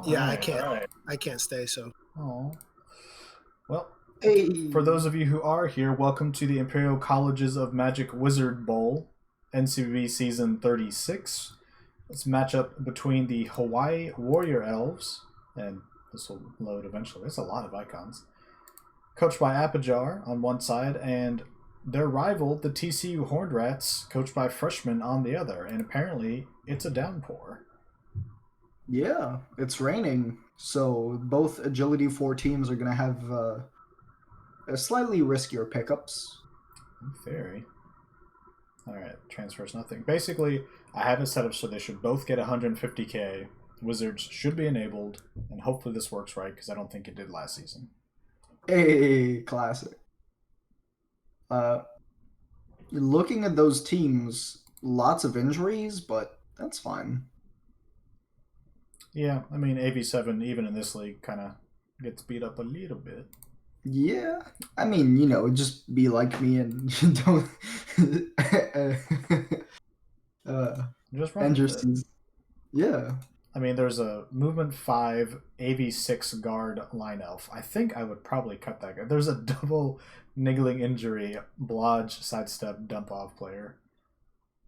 Yeah, I Right, can't. right. I can't stay. So Oh, well, for Hey, those of you who are here, welcome to the Imperial Colleges of Magic Wizard Bowl, NCBB Season 36. It's a matchup between the Hawaii Warrior Elves, and this will load eventually. There's a lot of icons. Coached by Apajar on one side, and their rival, the TCU Horned Rats, coached by Freshmen on the other. And apparently, it's a downpour. yeah, it's raining, so both Agility 4 teams are going to have slightly riskier pickups. In theory. Alright, transfers nothing. Basically, I have it set up so they should both get 150k. Wizards should be enabled, and hopefully this works right, because I don't think it did last season. Hey, classic. Looking at those teams, lots of injuries, but that's fine. Yeah, I mean, AV7, even in this league, kind of gets beat up a little bit. Yeah, I mean, just be like me and don't Just run end your with it. season. Yeah. I mean, there's a Movement 5 AV6 guard line elf. I think I would probably cut that guy. There's a double niggling injury, blodge, sidestep, dump off player.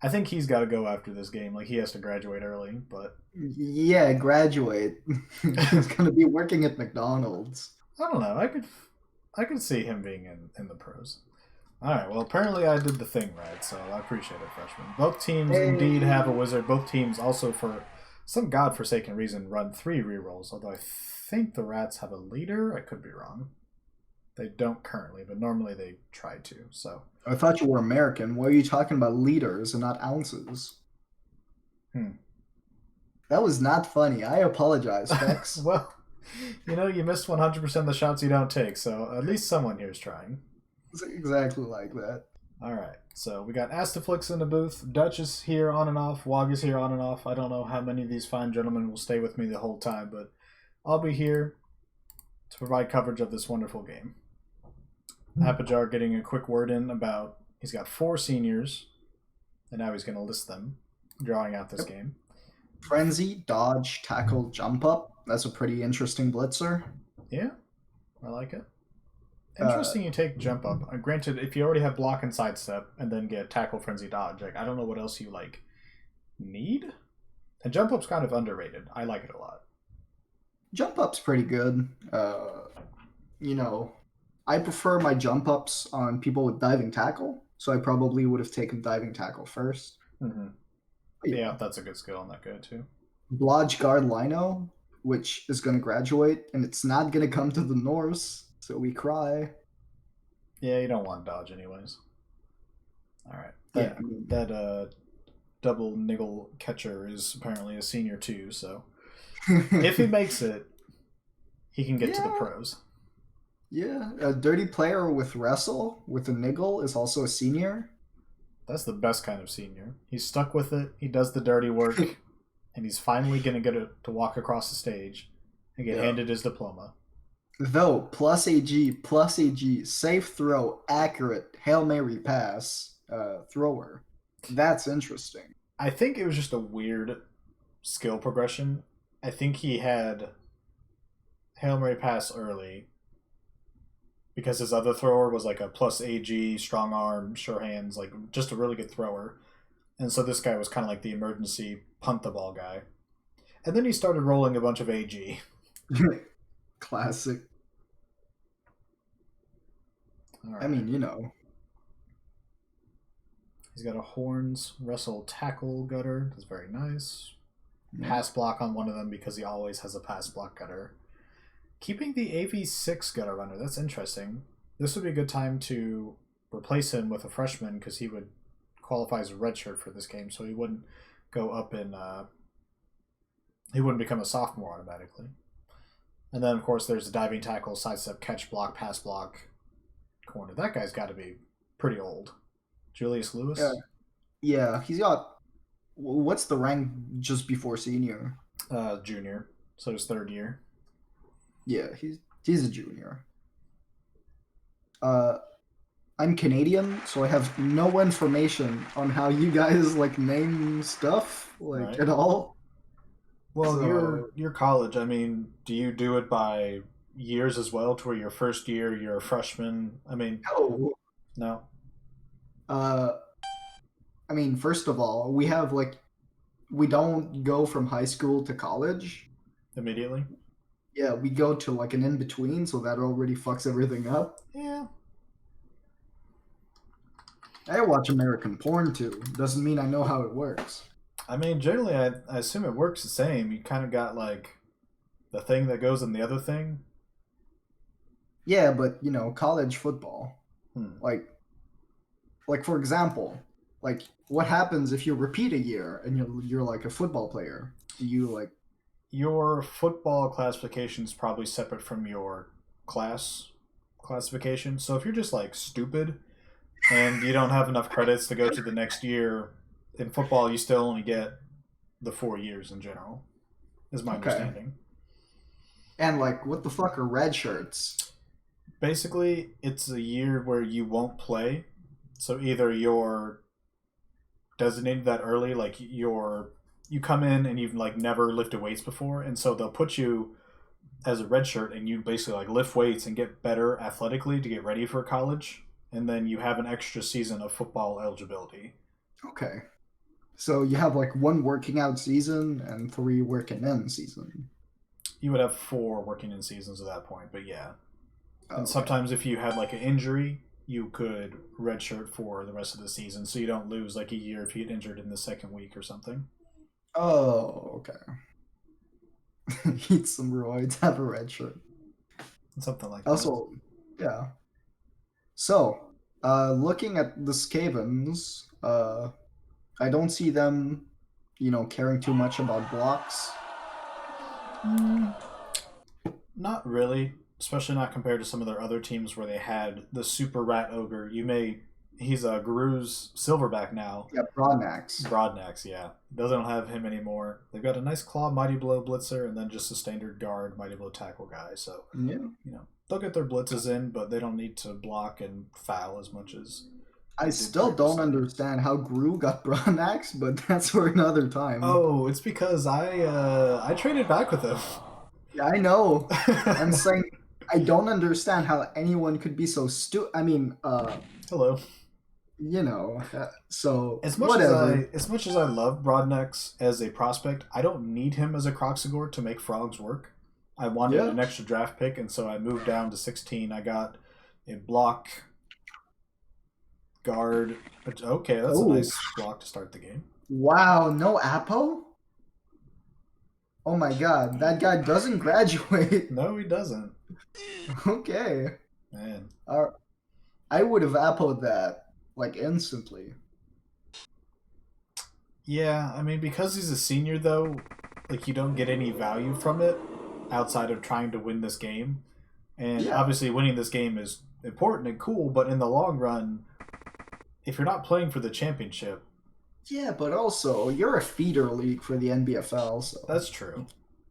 I think he's got to go after this game. Like, he has to graduate early, but Yeah, graduate. He's gonna be working at McDonald's. I don't know. I could see him being in the pros. All right. Well, apparently I did the thing right, so I appreciate it, freshman. Both teams indeed have a Hey. wizard. Both teams also, for some godforsaken reason, run 3 rerolls. Although I think the rats have a leader. I could be wrong. They don't currently, but normally they try to. So, I thought you were American. Why are you talking about liters and not ounces? hmm. That was not funny. I apologize, Specs. Well, you missed 100% of the shots you don't take. So at least someone here is trying. It's exactly like that. All right, so we got Astaflix in the booth. Dutch is here on and off. Wog is here on and off. I don't know how many of these fine gentlemen will stay with me the whole time, but I'll be here to provide coverage of this wonderful game. Apajar getting a quick word in about he's got 4 seniors, and now he's going to list them, drawing out this game. Frenzy, dodge, tackle, jump up. That's a pretty interesting blitzer. Yeah, I like it. Interesting you take jump up. Granted, if you already have block and sidestep and then get tackle, frenzy, dodge, like I don't know what else you need. And jump up's kind of underrated. I like it a lot. Jump up's pretty good. I prefer my jump ups on people with diving tackle, so I probably would have taken diving tackle first. Mm-hmm. Yeah, that's a good skill on that guy too. Blodge guard Lino, which is going to graduate, and it's not going to come to the Norse, so we cry. Yeah, you don't want dodge anyways. All right. Yeah, That double niggle catcher is apparently a senior too, so if he makes it, he can get to the pros. Yeah, a dirty player with wrestle with a niggle is also a senior. That's the best kind of senior. He's stuck with it. He does the dirty work, and he's finally going to get to walk across the stage and get handed his diploma. Though, plus AG, safe throw, accurate, Hail Mary pass, thrower. That's interesting. I think it was just a weird skill progression. I think he had Hail Mary pass early because his other thrower was like a plus AG, strong arm, sure hands, like just a really good thrower. And so this guy was kind of like the emergency punt the ball guy. And then he started rolling a bunch of AG. Classic. Right. I mean, He's got a horns, wrestle, tackle, gutter. That's very nice. Pass block on one of them because he always has a pass block gutter. Keeping the AV6 gutter runner, that's interesting. This would be a good time to replace him with a freshman because he would qualify as a redshirt for this game, so he wouldn't go up in... he wouldn't become a sophomore automatically. And then, of course, there's the diving tackle, sidestep, catch block, pass block, corner. That guy's got to be pretty old. Julius Lewis? Yeah, he's got... What's the rank just before senior? Junior. So his 3rd year. Yeah, he's a junior. I'm Canadian, so I have no information on how you guys name stuff at all. Well, So your college. I mean, do you do it by years as well, to where your first year you're a freshman? I mean, no, no, uh, I mean, first of all, we don't go from high school to college. immediately. Yeah, we go to like an in between, so that already fucks everything up. Yeah, I watch American porn too. Doesn't mean I know how it works. I mean, generally, I assume it works the same. You kind of got like the thing that goes in the other thing. Yeah, but college football. Hmm. Like for example, like what happens if you repeat a year and you're like a football player? Do you like Your football classification is probably separate from your class classification. So if you're just like stupid and you don't have enough credits to go to the next year in football, you still only get the 4 years in general, is my okay? understanding. And like what the fuck are red shirts? Basically, it's a year where you won't play. So either you're designated that early, like you come in and you've like never lifted weights before, and so they'll put you as a red shirt and you basically like lift weights and get better athletically to get ready for college, and then you have an extra season of football eligibility. Okay. So you have like one working out season and three working in season. You would have 4 working in seasons at that point, but yeah. And Okay. sometimes if you had like an injury, you could redshirt for the rest of the season, so you don't lose like a year if you get injured in the second week or something. Oh, okay. Eat some roids, have a red shirt. Something like that. Also, yeah. So, looking at the Skavens, I don't see them, caring too much about blocks. Mm, not really, especially not compared to some of their other teams where they had the super rat ogre. He's a Guru's silverback now. Yeah, Broadnax. Broadnax, yeah. Doesn't have him anymore. They've got a nice claw mighty blow blitzer and then just a standard guard mighty blow tackle guy. So Yeah. they'll get their blitzes in, but they don't need to block and foul as much as I they did still don't previously. understand how Gru got Broadnax, but that's for another time. Oh, it's because I traded back with him. Yeah, I know. I'm saying I don't understand how anyone could be so stupid. I mean, Hello. so whatever. As much as I love Broadnex as a prospect, I don't need him as a Croxagore to make frogs work. I wanted Yeah. an extra draft pick, and so I moved down to 16. I got a block guard. Okay, that's a Oh, nice block to start the game. wow, no Apo? Oh my god, that guy doesn't graduate. No, he doesn't. Okay. Man. Uh, I would have Apo'd that like instantly. Yeah, I mean, because he's a senior, though, like, you don't get any value from it outside of trying to win this game. And Yeah. obviously, winning this game is important and cool, but in the long run, if you're not playing for the championship, Yeah, but also you're a feeder league for the NBFL, so that's true.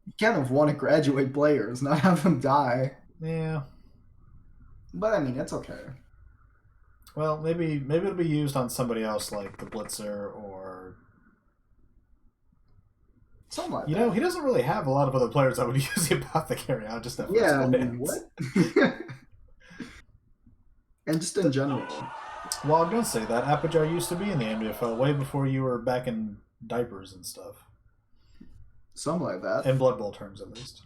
you kind of want to graduate players, not have them die. Yeah. But I mean, it's okay. Well, maybe it'll be used on somebody else like the Blitzer or Something like that. he doesn't really have a lot of other players that would use the apothecary out just that first Yeah, glance. what? And just in general. Well, I'm gonna say that Apogee used to be in the NBFL way before you were back in diapers and stuff. Something like that. In Blood Bowl terms, at least.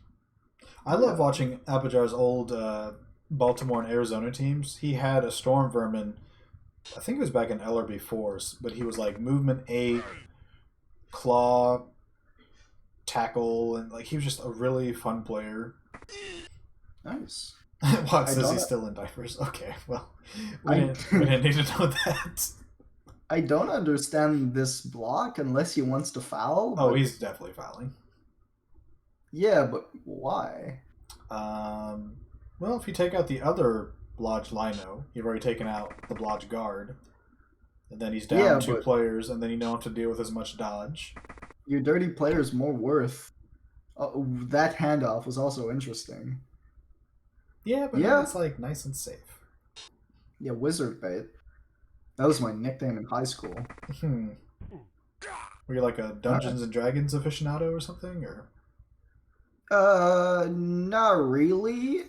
I Yeah. love watching Apojar's old Baltimore and Arizona teams. He had a Storm Vermin, I think it was back in LRB Force, but he was like movement 8, claw, tackle, and like he was just a really fun player. Nice. What I says don't he's still in diapers? Okay, well, I we didn't need to know that. I don't understand this block unless he wants to foul. Oh, But he's definitely fouling. yeah, but why? Well, if you take out the other Blodge Lino, you've already taken out the Blodge Guard, and then he's down Yeah, two but players, and then you don't have to deal with as much dodge. your dirty player's more worth. That handoff was also interesting. Yeah, but now Yeah, it's like nice and safe. Wizard bait. That was my nickname in high school. Hmm. Were you like a Dungeons and Dragons aficionado or something, or? Not really.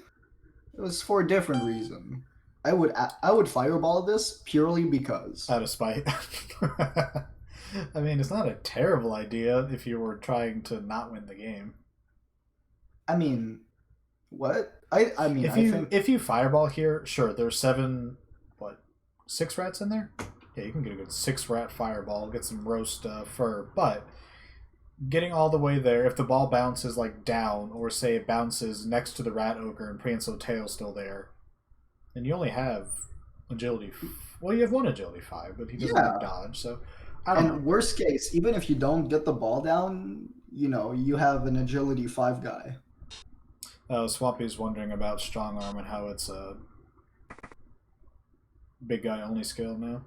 It was for a different reason. I would fireball this purely because. Out of spite. I mean, it's not a terrible idea if you were trying to not win the game. I mean, what? I mean, If I you think if you fireball here, sure, there's 6 rats in there. Yeah, you can get a good 6 rat fireball, get some roast fur, but getting all the way there, if the ball bounces like down, or say it bounces next to the rat ogre and prehensile tail's still there, then you only have agility. Well, you have one agility 5, but he doesn't yeah. have dodge, so I don't know. And worst case, even if you don't get the ball down, you have an agility 5 guy. Swampy's wondering about strong arm and how it's a big guy only skill now.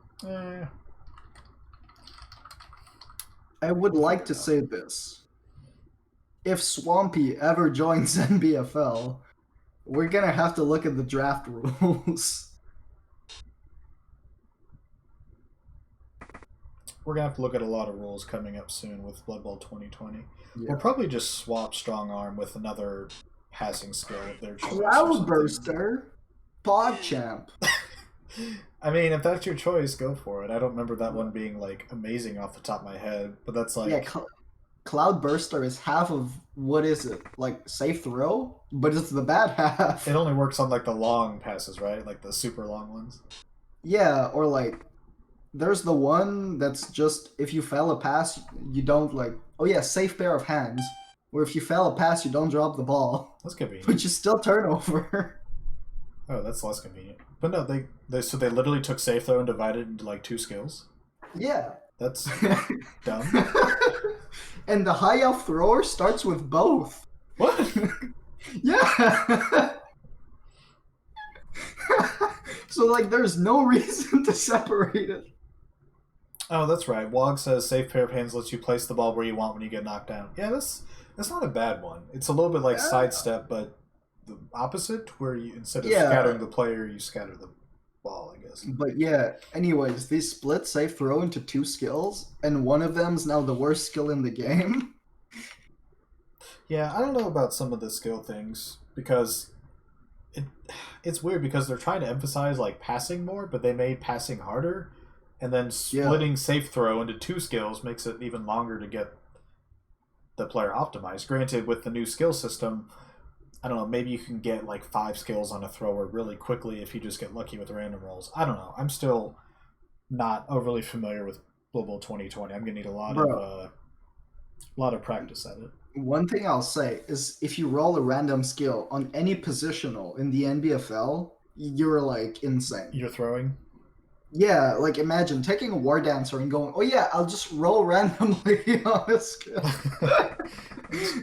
I would like to say this. If Swampy ever joins NBFL, we're gonna have to look at the draft rules. We're gonna have to look at a lot of rules coming up soon with Blood Bowl 2020. Yeah. We'll probably just swap strong arm with another passing skill of their choice. Cloudburster, PogChamp. I mean, if that's your choice, go for it. I don't remember that one being like amazing off the top of my head, but that's like Cloudburster is half of what is it? Like safe throw, but it's the bad half. It only works on like the long passes, right? Like the super long ones. Yeah, or like there's the one that's just if you fail a pass, you don't like. Oh yeah, safe pair of hands. Where if you fail a pass, you don't drop the ball. That's convenient. But you still turnover. Oh, that's less convenient. But no, they literally took safe throw and divided it into like 2 skills. Yeah. That's dumb. And the high elf thrower starts with both. What? Yeah. So like there's no reason to separate it. Oh, that's right. Wog says safe pair of hands lets you place the ball where you want when you get knocked down. Yeah, that's not a bad one. It's a little bit like sidestep, but the opposite, where you instead of scattering the player, you scatter the ball, I guess. But yeah, anyways, they split safe throw into 2 skills, and one of them's now the worst skill in the game. Yeah, I don't know about some of the skill things, because it's weird because they're trying to emphasize like passing more, but they made passing harder, and then splitting safe throw into 2 skills makes it even longer to get the player optimized. Granted, with the new skill system, I don't know, maybe you can get like 5 skills on a thrower really quickly if you just get lucky with random rolls. I don't know. I'm still not overly familiar with Blood Bowl 2020. I'm gonna need a lot of practice at it. One thing I'll say is if you roll a random skill on any positional in the NBFL, you're like insane. You're throwing? Yeah, like imagine taking a War Dancer and going, oh yeah, I'll just roll randomly on a skill.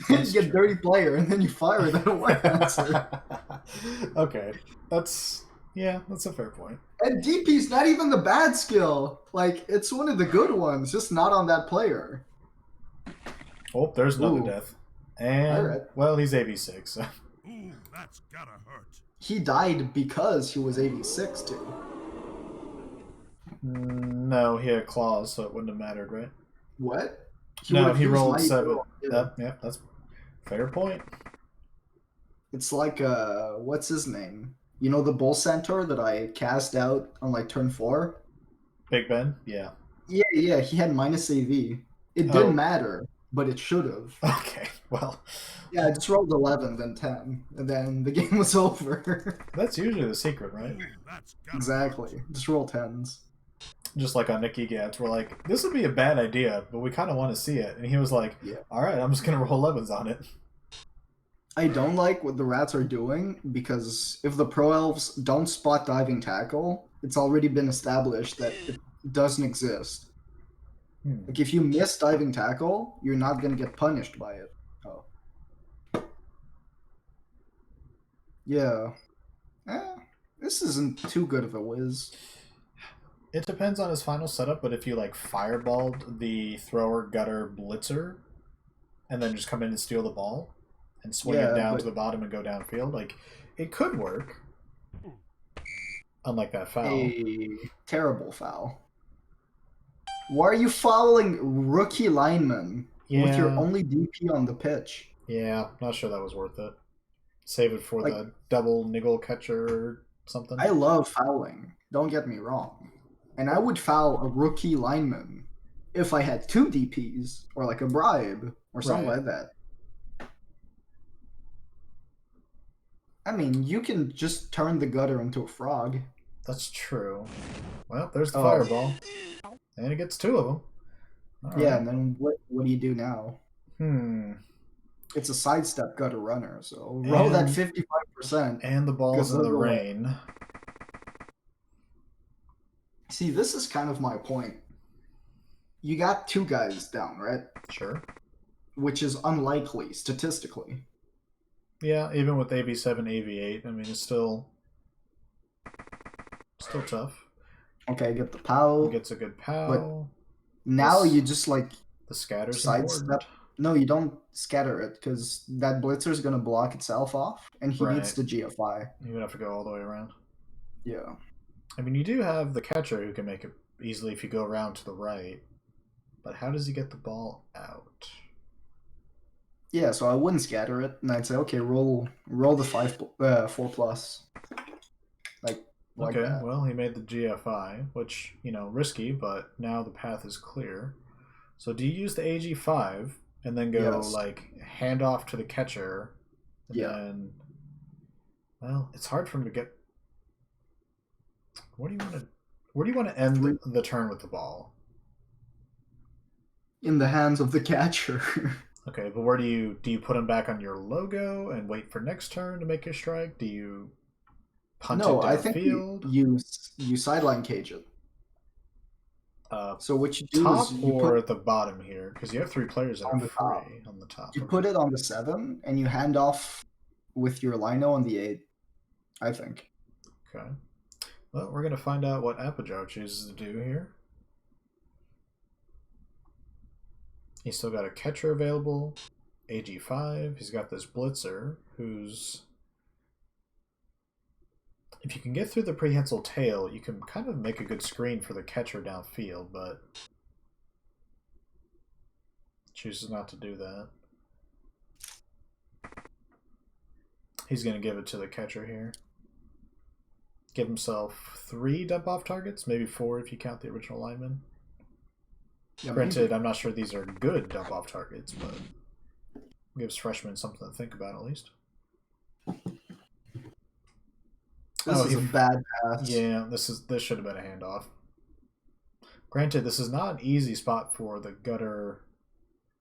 You get dirty player and then you fire that War Dancer. Okay, that's a fair point. And DP's not even the bad skill. Like, it's one of the good ones, just not on that player. Oh, there's another death. And, well, he's AV6. So. Ooh, that's gotta hurt. He died because he was AV6 too. No, he had claws, so it wouldn't have mattered, right? What? He rolled 7. Yeah, that's fair point. It's like, what's his name? You know the Bull Centaur that I cast out on like turn 4? Big Ben? Yeah. Yeah, he had minus AV. It didn't matter, but it should have. Okay, well. Yeah, I just rolled 11, then 10, and then the game was over. That's usually the secret, right? Exactly. Just roll 10s. Just like on Nicky Gats, we're like, this would be a bad idea, but we kind of want to see it. And he was like, all right, I'm just going to roll 11s on it. I don't like what the rats are doing, because if the Pro Elves don't spot diving tackle, it's already been established that it doesn't exist. Like, if you miss diving tackle, you're not going to get punished by it. Oh. Yeah. This isn't too good of a whiz. It depends on his final setup, but if you like fireballed the thrower gutter blitzer and then just come in and steal the ball and swing it down to the bottom and go downfield, like it could work. Unlike that foul. A terrible foul. Why are you fouling rookie linemen with your Yeah. only DP on the pitch? Yeah, not sure that was worth it. Save it for Like, the double niggle catcher or something. I love fouling. Don't get me wrong. And I would foul a rookie lineman if I had 2 DPs or like a bribe or something Right. like that. I mean, you can just turn the gutter into a frog. That's true. Well, there's the Oh. fireball. And it gets 2 of them. All Yeah, right. and then what do you do now? It's a sidestep gutter runner, so roll that 55%. And the ball's in the rain. See, this is kind of my point. You got 2 guys down, right? Sure. Which is unlikely, statistically. Yeah, even with AV7, AV8, I mean, it's still tough. Okay, get the POW. Gets a good POW. Now you just like the scatter's sidestep. important. No, you don't scatter it because that blitzer is gonna block itself off, and he needs to GFI. You would have to go all the way around. Yeah. I mean, you do have the catcher who can make it easily if you go around to the right, but how does he get the ball out? Yeah, so I wouldn't scatter it, and I'd say, okay, roll the 4+. Like okay, that. well, he made the GFI, which, you know, risky, but now the path is clear. So do you use the AG5 and then go, like, hand off to the catcher? And then, well, it's hard for him to get... Where do you want to end the turn with the ball? In the hands of the catcher. Okay, but where do you put him back on your logo and wait for next turn to make your strike? Do you punt it downfield? I think you sideline cage it. So what you do top is you or put at the bottom here, because you have 3 players that on are the free top. on the top. You put it on the 7 and you hand off with your lino on the 8. I think. Okay. Well, we're gonna find out what Apogee chooses to do here. He's still got a catcher available, AG5. He's got this blitzer, who's... If you can get through the prehensile tail, you can kind of make a good screen for the catcher downfield, but chooses not to do that. He's going to give it to the catcher here. Give himself 3 dump-off targets, maybe 4 if you count the original lineman. Yeah, granted, maybe. I'm not sure these are good dump-off targets, but gives freshmen something to think about at least. This is a bad pass. Yeah, this should have been a handoff. Granted, this is not an easy spot for the gutter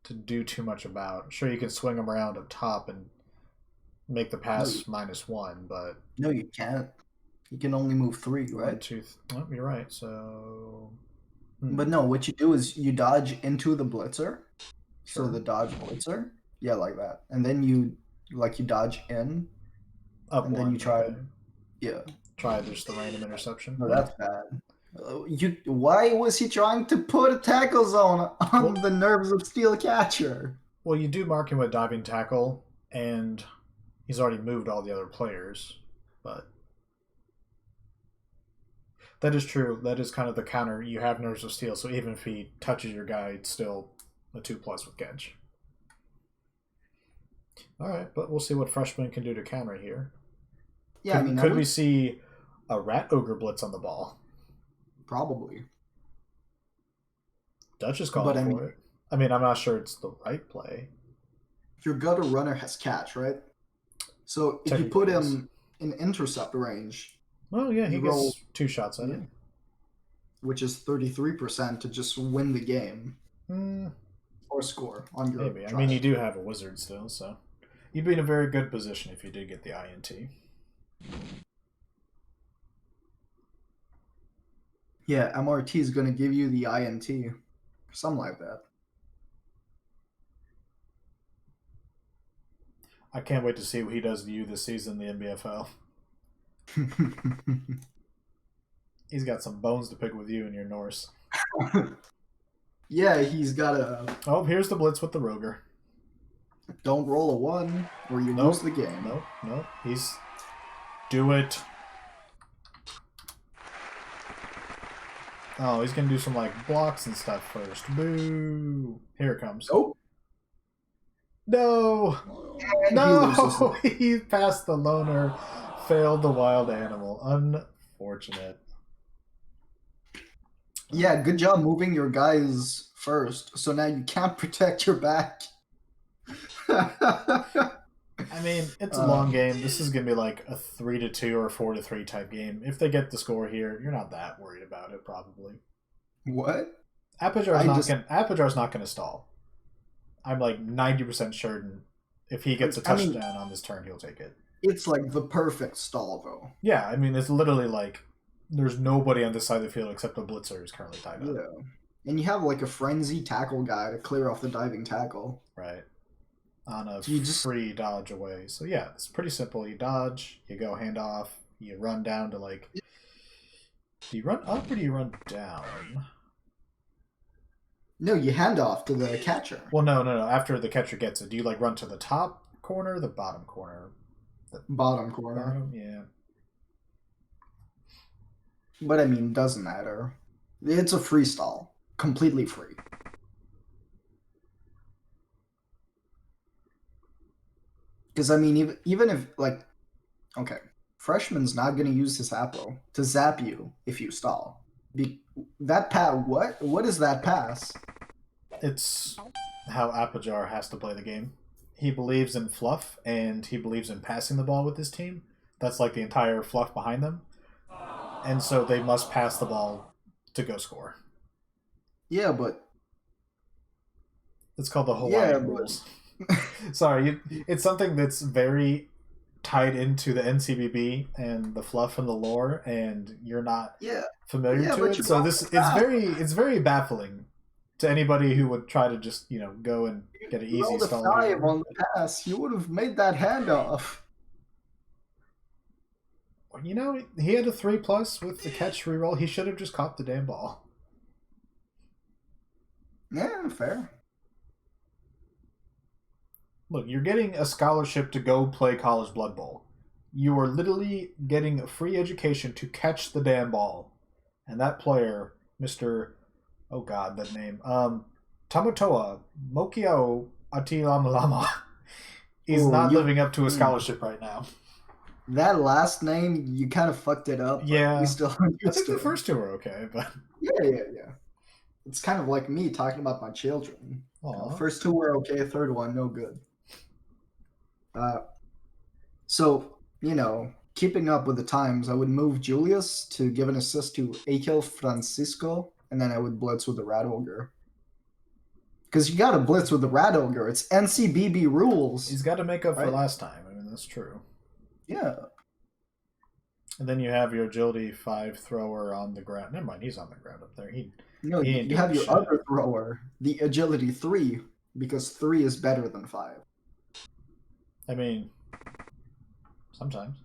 to do too much about. Sure, you can swing them around up top and make the pass -1, but... No, you can't. You can only move 3, right? 1, 2, oh, you're right, so... But no, what you do is you dodge into the blitzer. Sure. So the dodge blitzer. Yeah, like that. And then you dodge in. Up and 1, then you try... Okay. Yeah. Try just the random interception. No, that's bad. Why was he trying to put a tackle zone on the nerves of steel catcher? Well, you do mark him with diving tackle, and he's already moved all the other players, but that is true. That is kind of the counter. You have nerves of steel, so even if he touches your guy, it's still a 2+ with catch. All right, but we'll see what freshman can do to counter here. Yeah, could we see a rat ogre blitz on the ball? Probably. Dutch is calling for it. I mean, I'm not sure it's the right play. Your gutter runner has catch, right? So if you put him in intercept range... Well, yeah, he gets 2 shots at it. Which is 33% to just win the game. Or score on your Maybe. I mean, you do have a wizard still, so... You'd be in a very good position if you did get the INT. Yeah, MRT is going to give you the INT. Something like that. I can't wait to see what he does to you this season in the NBFL. He's got some bones to pick with you and your Norse. Yeah, he's got a... Oh, here's the blitz with the Roger. Don't roll a 1 or you lose the game. Nope. He's... Do it. Oh, he's gonna do some like blocks and stuff first. Boo! Here it comes. Nope. No! And he loses. No! He passed the loner, failed the wild animal. Unfortunate. Yeah, good job moving your guys first. So now you can't protect your back. I mean, it's a long game. This is gonna be like a 3-2 or 4-3 type game. If they get the score here, you're not that worried about it, probably. What? Appijar's not gonna stall. I'm like 90% certain if he gets a touchdown on this turn, he'll take it. It's like the perfect stall, though. Yeah, I mean, it's literally like there's nobody on this side of the field except a blitzer who's currently tied up. Yeah. And you have like a frenzy tackle guy to clear off the diving tackle. Right. On a So you just free dodge away. So yeah, it's pretty simple. You dodge, you go hand off, you run down to like... Do you run up or do you run down? No, you hand off to the catcher. Well, no. After the catcher gets it, do you like run to the top corner or the bottom corner? The Bottom corner. bottom? Yeah. But I mean, doesn't matter. It's a freestyle. Completely free. Because I mean, even if like, okay, freshman's not gonna use his apple to zap you if you stall. That pass, what is that pass? It's how Appijar has to play the game. He believes in fluff, and he believes in passing the ball with his team. That's like the entire fluff behind them. And so they must pass the ball to go score. Yeah, but... It's called the Hawaiian rules. Sorry, it's something that's very tied into the NCBB and the fluff and the lore, and you're not familiar to it. So it's very baffling to anybody who would try to just go and get an easy stall. Five on the pass, you would have made that handoff. He had a 3+ with the catch reroll. He should have just caught the damn ball. Yeah, fair. Look, you're getting a scholarship to go play College Blood Bowl. You are literally getting a free education to catch the damn ball. And that player, Mr. Oh God, that name. Tamatoa Mokiao Atilamalama is not living up to a scholarship right now. That last name, you kind of fucked it up. Yeah. We still I think the first two are okay, but... Yeah. It's kind of like me talking about my children. First two were okay, third one, no good. So, keeping up with the times, I would move Julius to give an assist to Akil Francisco, and then I would blitz with the Rat Ogre. Because you got to blitz with the Rat Ogre. It's NCBB rules. He's got to make up for last time. I mean, that's true. Yeah. And then you have your agility 5 thrower on the ground. Never mind, he's on the ground up there. You have your other thrower, the agility 3, because 3 is better than 5. I mean, sometimes.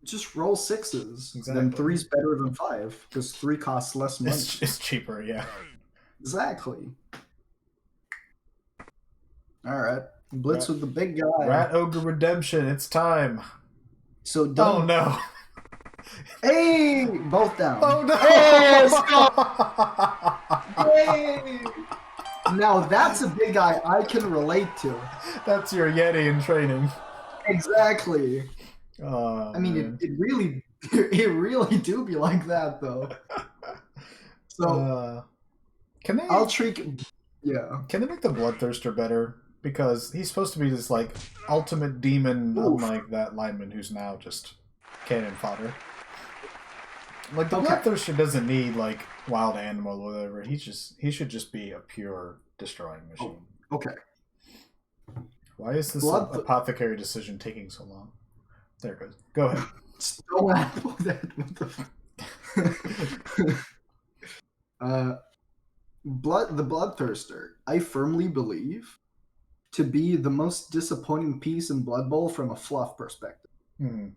Just roll 6s. Exactly. Then 3's better than 5, because 3 costs less money. It's cheaper, yeah. Exactly. Alright. Blitz with the big guy. Rat Ogre Redemption, it's time. So don't... Oh no. Hey! Both down. Oh no! Hey! Now that's a big guy I can relate to. That's your Yeti in training. Exactly. Oh, I mean, it really do be like that though. So can they? Yeah. Can they make the Bloodthirster better? Because he's supposed to be this like ultimate demon, unlike that lineman who's now just cannon fodder. Like the Bloodthirster doesn't need like wild animal or whatever. He should just be a pure destroying machine. Oh, okay. Why is this apothecary decision taking so long? There it goes. Go ahead. Don't apple that. What the Bloodthirster, I firmly believe, to be the most disappointing piece in Blood Bowl from a fluff perspective. Hmm.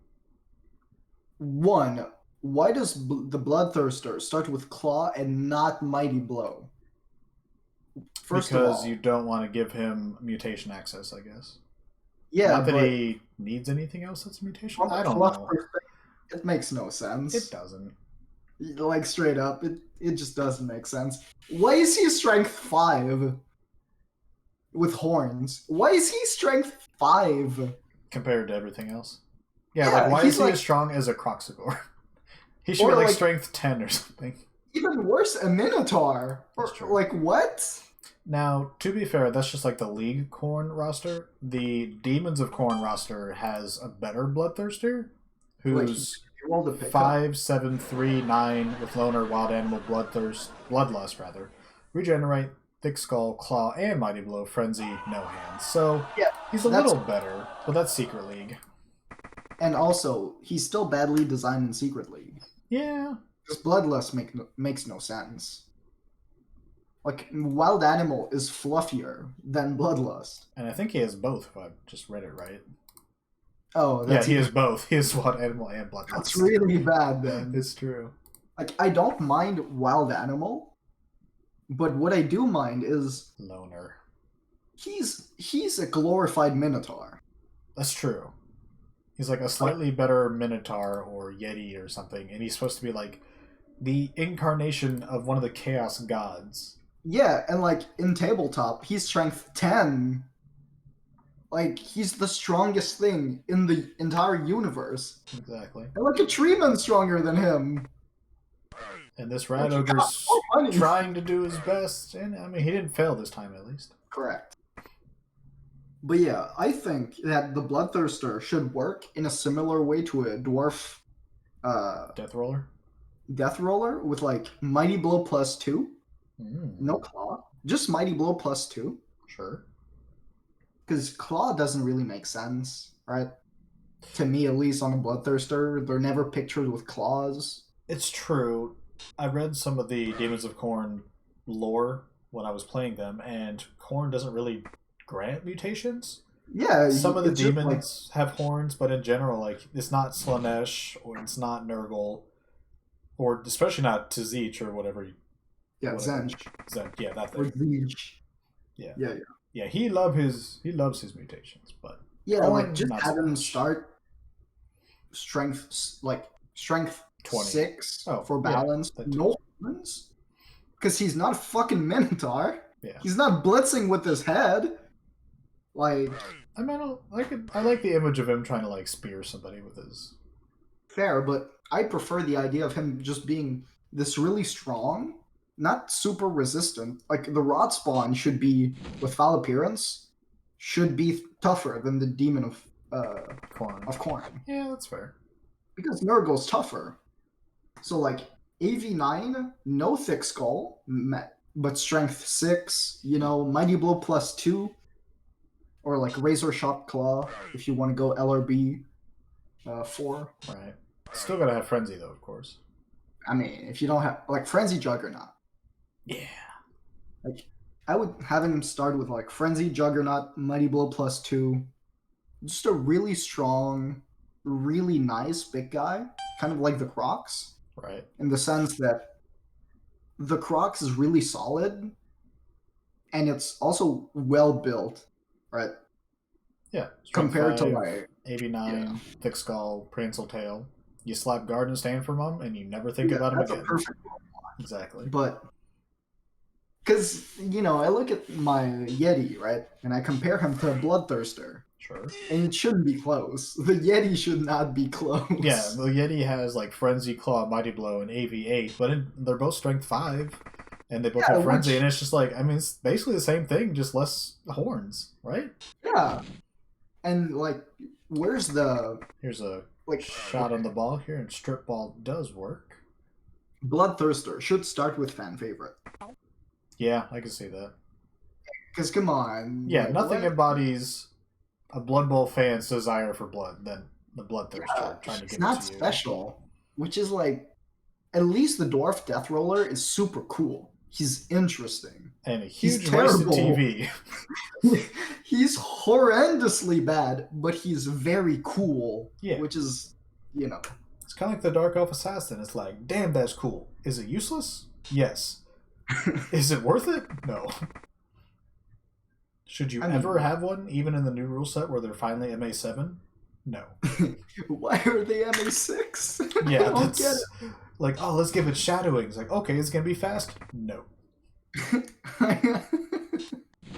One, why does the Bloodthirster start with Claw and not Mighty Blow? Because you don't want to give him mutation access, I guess. Yeah, not that he needs anything else that's mutation. I don't know. It makes no sense. It doesn't. Like straight up, it just doesn't make sense. Why is he strength 5 with horns? Why is he strength 5 compared to everything else? Yeah, Yeah, like why he's is he like- as strong as a Croxagore? He should Or be like like- strength 10 or something. Even worse, a Minotaur? That's Or, true. like, what? Now, to be fair, that's just like the League Corn roster. The Demons of Corn roster has a better Bloodthirster, who's You roll the pick up. 5, 7, 3, 9 with Loner, Wild Animal, Bloodlust rather, Regenerate, Thick Skull, Claw, and Mighty Blow, Frenzy, no hands. So Yeah, he's a that's- little better, but that's Secret League. And also, he's still badly designed in Secret League. Yeah. Because Bloodlust makes no sense. Like, Wild Animal is fluffier than Bloodlust. And I think he has both, if I just read it right. Oh, Yeah, that's he has both. He has Wild Animal and Bloodlust. That's really bad, then. It's true. Like, I don't mind Wild Animal, but what I do mind is Loner. he's a glorified Minotaur. That's true. He's like a slightly better Minotaur or Yeti or something, and he's supposed to be like the incarnation of one of the Chaos Gods. Yeah, and like in tabletop, he's strength 10. Like, he's the strongest thing in the entire universe. Exactly. And like a Treeman's stronger than him. And this Like, Rat he got Ogre's more money. trying to do his best, and I mean, he didn't fail this time at least. Correct. But yeah, I think that the Bloodthirster should work in a similar way to a dwarf Death Roller? Death Roller with like Mighty Blow +2. Mm, No Claw. Just Mighty Blow +2. sure. Because Claw doesn't really make sense, right? To me, at least, on a Bloodthirster. They're never pictured with claws. It's true. I read some of the Demons of Corn lore when I was playing them, and Corn doesn't really grant mutations. Yeah, Some of the it's just, demons have horns, but in general, like, it's not Slanesh, or it's not Nurgle, or especially not Tzich or whatever. Yeah, whatever. Zench. Zench, yeah, that Or thing. Zeech. Yeah. Yeah, Yeah, he loves his mutations, but Yeah, Corn, like, just not have so him much. start strength 20. 6 Oh, for yeah, balance. that too. No horns. Because he's not a fucking Minotaur. Yeah. He's not blitzing with his head. Like, I mean, I like the image of him trying to like spear somebody with his. fair, but I prefer the idea of him just being this really strong, not super resistant. Like, the Rot Spawn should be, with foul appearance, should be tougher than the Demon of Corn. Corn. Yeah, that's fair. Because Nurgle's tougher. So, like, AV9, no thick skull, but strength 6, Mighty Blow +2, or like Razor Sharp Claw, if you want to go LRB 4. Right. Still gotta have Frenzy though, of course. I mean, if you don't have, like, Frenzy Juggernaut. Yeah. Like, I would have him start with, like, Frenzy Juggernaut, Mighty Blow +2. Just a really strong, really nice big guy. Kind of like the Crocs. Right. In the sense that the Crocs is really solid. And it's also well built, right? Yeah. Compared to, 5, like... 89, Thick Skull, Prehensile Tail. You slap guard and stand from him, and you never think about him that's again. a perfect... Exactly. But... Because, I look at my Yeti, right? And I compare him to a Bloodthirster. Sure. And it shouldn't be close. The Yeti should not be close. Yeah, the Yeti has like Frenzy, Claw, Mighty Blow, and AV8, but they're both Strength 5, and they both have Frenzy, and it's just like, I mean, it's basically the same thing, just less horns, right? Yeah. And, like, where's the... Here's a like shot on the ball here, and Strip Ball does work. Bloodthirster should start with fan favorite. Yeah, I can see that. Because, come on. Yeah, like, nothing what? embodies a Blood Bowl fan's desire for blood than the Bloodthirster trying to It's give not it to you. special. Which is, like... At least the Dwarf Death Roller is super cool. He's interesting. And a He's huge waste of terrible. TV. He's horrendously bad, but he's very cool. Yeah. Which is, It's kind of like the Dark Elf Assassin. It's like, damn, that's cool. Is it useless? Yes. Is it worth it? No. Should you ever have one, even in the new rule set where they're finally MA7? No. Why are they MA6? Yeah, I don't get that's it. Like, oh, let's give it shadowing. It's like, okay, it's gonna be fast. No.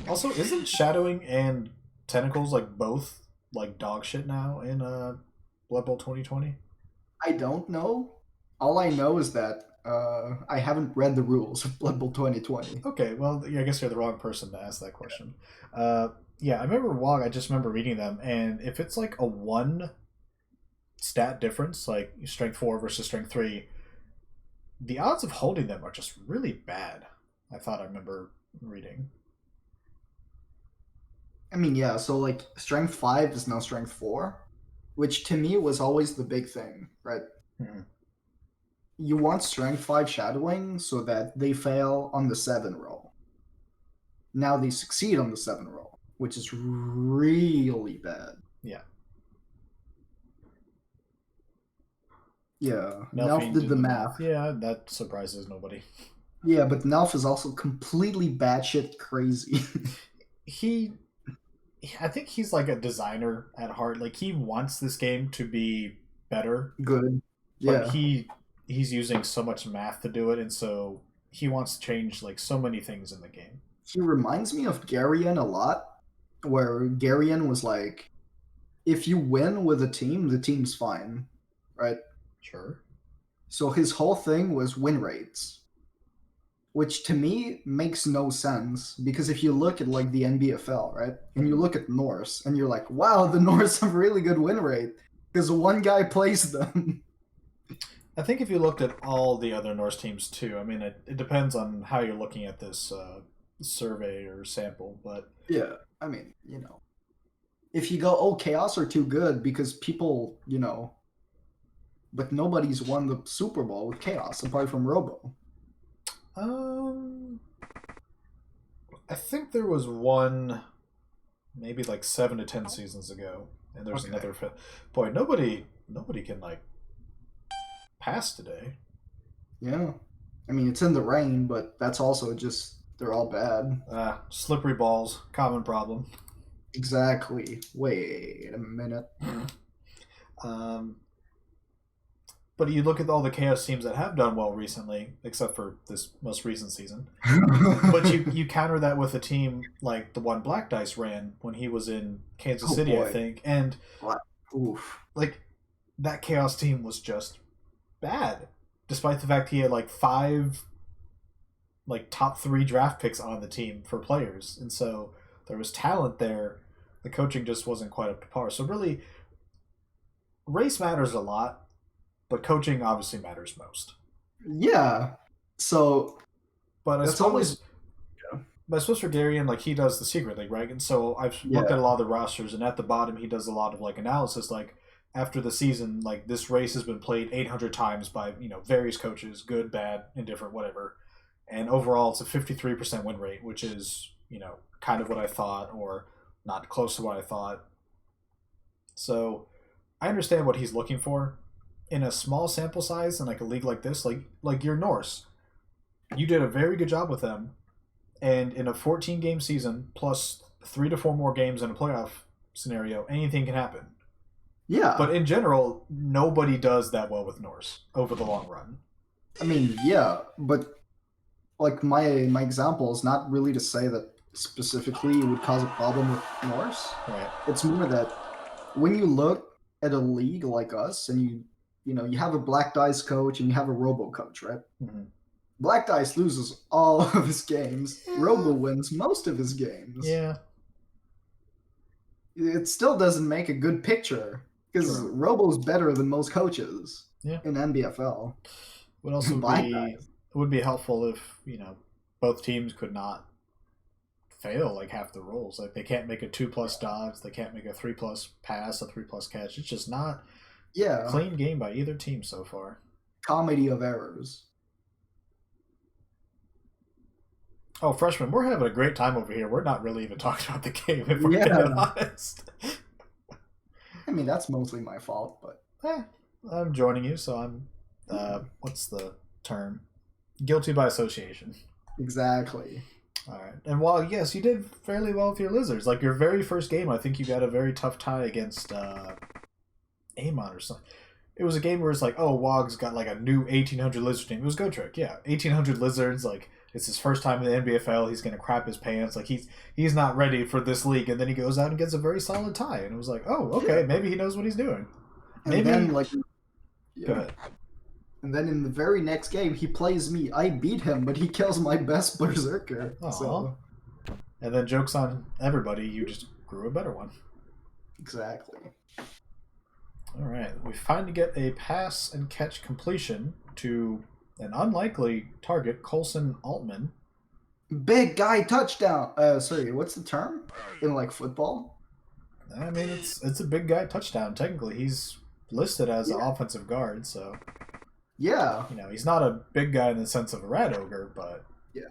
Also, isn't shadowing and tentacles like both like dog shit now in Blood Bowl 2020? I don't know. All I know is that I haven't read the rules of Blood Bowl 2020. Okay, well, I guess you're the wrong person to ask that question. Yeah, I remember WoG. I just remember reading them, and if it's like a 1 stat difference, like strength 4 versus strength 3, the odds of holding them are just really bad. I thought I remember reading. I mean, yeah, so like strength 5 is now strength 4, which to me was always the big thing, right? Mm-hmm. You want strength 5 shadowing so that they fail on the 7 roll. Now they succeed on the 7 roll, which is really bad. Yeah. Yeah, Nelf did the math. Yeah, that surprises nobody. Yeah, but Nelf is also completely batshit crazy. I think he's like a designer at heart. Like, he wants this game to be better. Good. Yeah. But he's using so much math to do it, and so he wants to change like so many things in the game. He reminds me of Garion a lot, where Garion was like, if you win with a team, the team's fine, right? Sure. So his whole thing was win rates, which to me makes no sense, because if you look at like the NBFL, right, and you look at Norse, and you're like, wow, the Norse have really good win rate because one guy plays them. I think if you looked at all the other Norse teams too, I mean, it depends on how you're looking at this survey or sample, but yeah, I mean, you know, if you go, oh, Chaos are too good because people, you know, but nobody's won the Super Bowl with Chaos apart from Robo. I think there was one, maybe like 7 to 10 seasons ago, and there's another. Boy, nobody can like pass today. Yeah, I mean, it's in the rain, but that's also just they're all bad. Slippery balls, common problem. Exactly. Wait a minute. But you look at all the Chaos teams that have done well recently, except for this most recent season. But you counter that with a team like the one Black Dice ran when he was in Kansas City, boy. I think. And like that Chaos team was just bad, despite the fact he had like 5 like top 3 draft picks on the team for players, and so there was talent there. The coaching just wasn't quite up to par. So really, race matters a lot, but coaching obviously matters most. Yeah. So, but I suppose for Darian, like, he does the secret league, right? And so I've looked at a lot of the rosters, and at the bottom he does a lot of like analysis, like after the season, like this race has been played 800 times by, you know, various coaches, good, bad, indifferent, whatever. And overall it's a 53% win rate, which is, you know, kind of what I thought, or not close to what I thought. So I understand what he's looking for. In a small sample size in like a league like this, like your Norse, you did a very good job with them, and in a 14-game season plus 3 to 4 more games in a playoff scenario, anything can happen. Yeah. But in general, nobody does that well with Norse over the long run. I mean, yeah, but like my example is not really to say that specifically it would cause a problem with Norse. Right. It's more that when you look at a league like us, and you know, you have a Black Dice coach and you have a Robo coach, right? Mm-hmm. Black Dice loses all of his games. Yeah. Robo wins most of his games. Yeah. It still doesn't make a good picture, because Robo's better than most coaches in NBFL. Would also it would be helpful if, you know, both teams could not fail like half the rolls. Like, they can't make a 2+ dodge, they can't make a 3+ pass, a 3+ catch. It's just not clean game by either team so far. Comedy of errors. Oh, freshman, we're having a great time over here. We're not really even talking about the game, if we're being honest. I mean, that's mostly my fault, but I'm joining you, so I'm what's the term? Guilty by association. Exactly. All right. And while, yes, you did fairly well with your Lizards. Like, your very first game, I think you got a very tough tie against Amon or something. it was a game where it's like, oh, Wog's got like a new 1800 lizard team. It was Go Trick, yeah, 1800 lizards. Like it's his first time in the NBFL. He's gonna crap his pants. Like he's not ready for this league, and then he goes out and gets a very solid tie. And it was like, oh, okay, maybe he knows what he's doing. And Maybe. then, like, Go ahead. And then in the very next game, he plays me. I beat him, but he kills my best berserker. Aw. So And then jokes on everybody. You just grew a better one. exactly. All right, we finally get a pass and catch completion to an unlikely target, Colson Altman. Big guy touchdown. Sorry, what's the term in like football? I mean, it's a big guy touchdown. Technically, he's listed as an offensive guard, so Yeah. you know he's not a big guy in the sense of a rat ogre, but Yeah.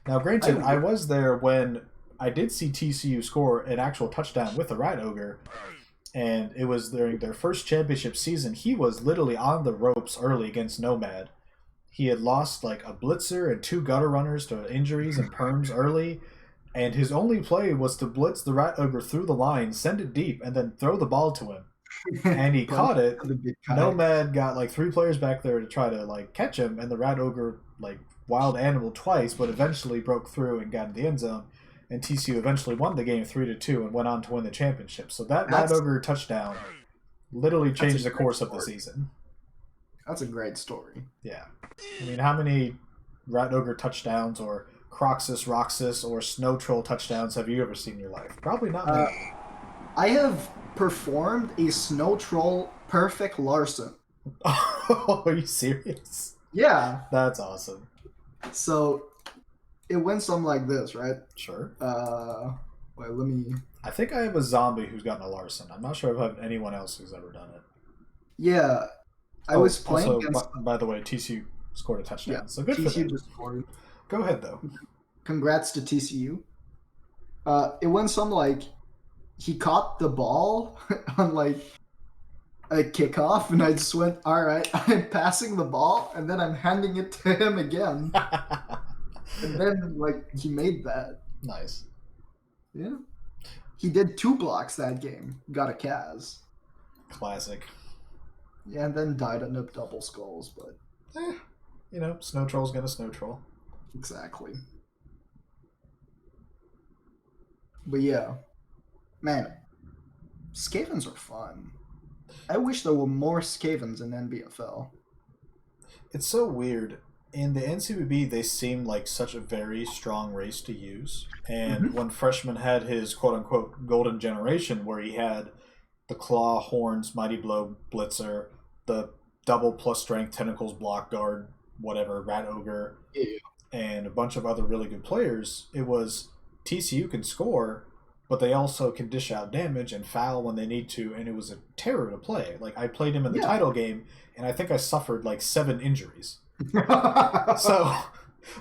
Now, granted, I was there when I did see TCU score an actual touchdown with a rat ogre. And it was during their first championship season. He was literally on the ropes early against Nomad. He had lost like a blitzer and 2 gutter runners to injuries and perms early. And his only play was to blitz the rat ogre through the line, send it deep, and then throw the ball to him. And he caught it. Nomad got like 3 players back there to try to like catch him, and the rat ogre like wild animal twice, but eventually broke through and got in the end zone. And TCU eventually won the game 3-2 and went on to win the championship. So that Rat Ogre touchdown literally changed the course of the season. That's a great story. Yeah. I mean, how many Rat Ogre touchdowns or Croxus, Roxas, or Snow Troll touchdowns have you ever seen in your life? Probably not many. I have performed a Snow Troll perfect Larson. Are you serious? Yeah. That's awesome. So it went something like this, right? Sure. Wait, let me... I think I have a zombie who's gotten a Larson. I'm not sure if I have anyone else who's ever done it. Yeah. I was playing also, against... by the way, TCU scored a touchdown. Yeah, So good TCU for them. just scored. Go ahead, though. Congrats to TCU. It went something like he caught the ball on like a kickoff, and I just went, all right, I'm passing the ball, and then I'm handing it to him again. And then, like, he made that. Nice. Yeah. He did 2 blocks that game. Got a Kaz. Classic. Yeah, and then died on the double skulls, but... You know, Snow Troll's gonna Snow Troll. Exactly. But yeah. Man, Skavens are fun. I wish there were more Skavens in NBFL. It's so weird. In the NCBB, they seem like such a very strong race to use. And when Freshman had his quote-unquote golden generation, where he had the Claw, Horns, Mighty Blow, Blitzer, the double plus strength, Tentacles, Block Guard, whatever, Rat Ogre, and a bunch of other really good players, it was TCU can score, but they also can dish out damage and foul when they need to, and it was a terror to play. Like, I played him in the title game, and I think I suffered like 7 injuries. So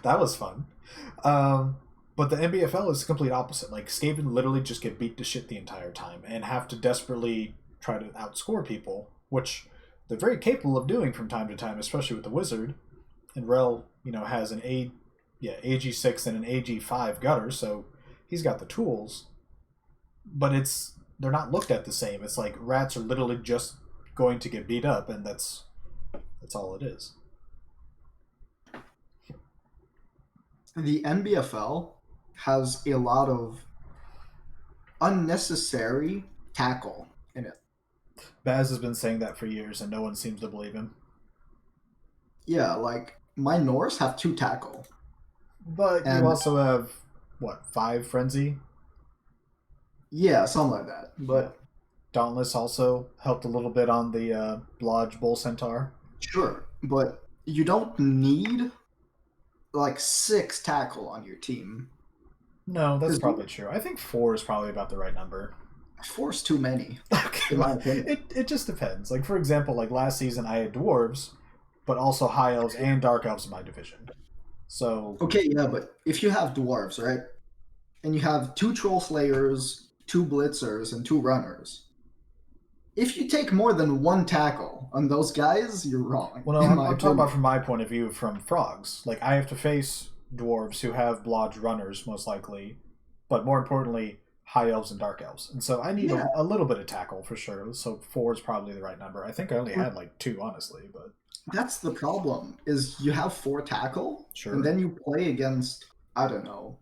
that was fun. But the NBFL is the complete opposite. Like, Skaven literally just get beat to shit the entire time and have to desperately try to outscore people, which they're very capable of doing from time to time, especially with the Wizard. And Rel, you know, has an AG6 and an AG5 gutter, so he's got the tools. But they're not looked at the same. It's like rats are literally just going to get beat up, and that's all it is. The NBFL has a lot of unnecessary tackle in it. Baz has been saying that for years, and no one seems to believe him. Yeah, like, my Norse have 2 tackle. But you also have, 5 Frenzy? Yeah, something like that. But Dauntless also helped a little bit on the Blodge Bull Centaur. Sure, but you don't need like 6 tackle on your team. No, that's probably true. I think 4 is probably about the right number. 4's too many, Okay, in my opinion. It just depends. Like, for example, like last season I had Dwarves, but also High Elves and Dark Elves in my division. So... Okay, yeah, but if you have Dwarves, right? And you have 2 Troll Slayers, 2 Blitzers, and 2 Runners. If you take more than 1 tackle on those guys, you're wrong. Well, no, I'm talking about from my point of view from Frogs. Like, I have to face Dwarves who have Blodge Runners, most likely. But more importantly, high elves and dark elves, and so I need Yeah. a little bit of tackle for sure. So 4 is probably the right number. I think I only had like 2, honestly, but That's the problem. Is you have 4 tackle, sure. and then you play against, I don't know,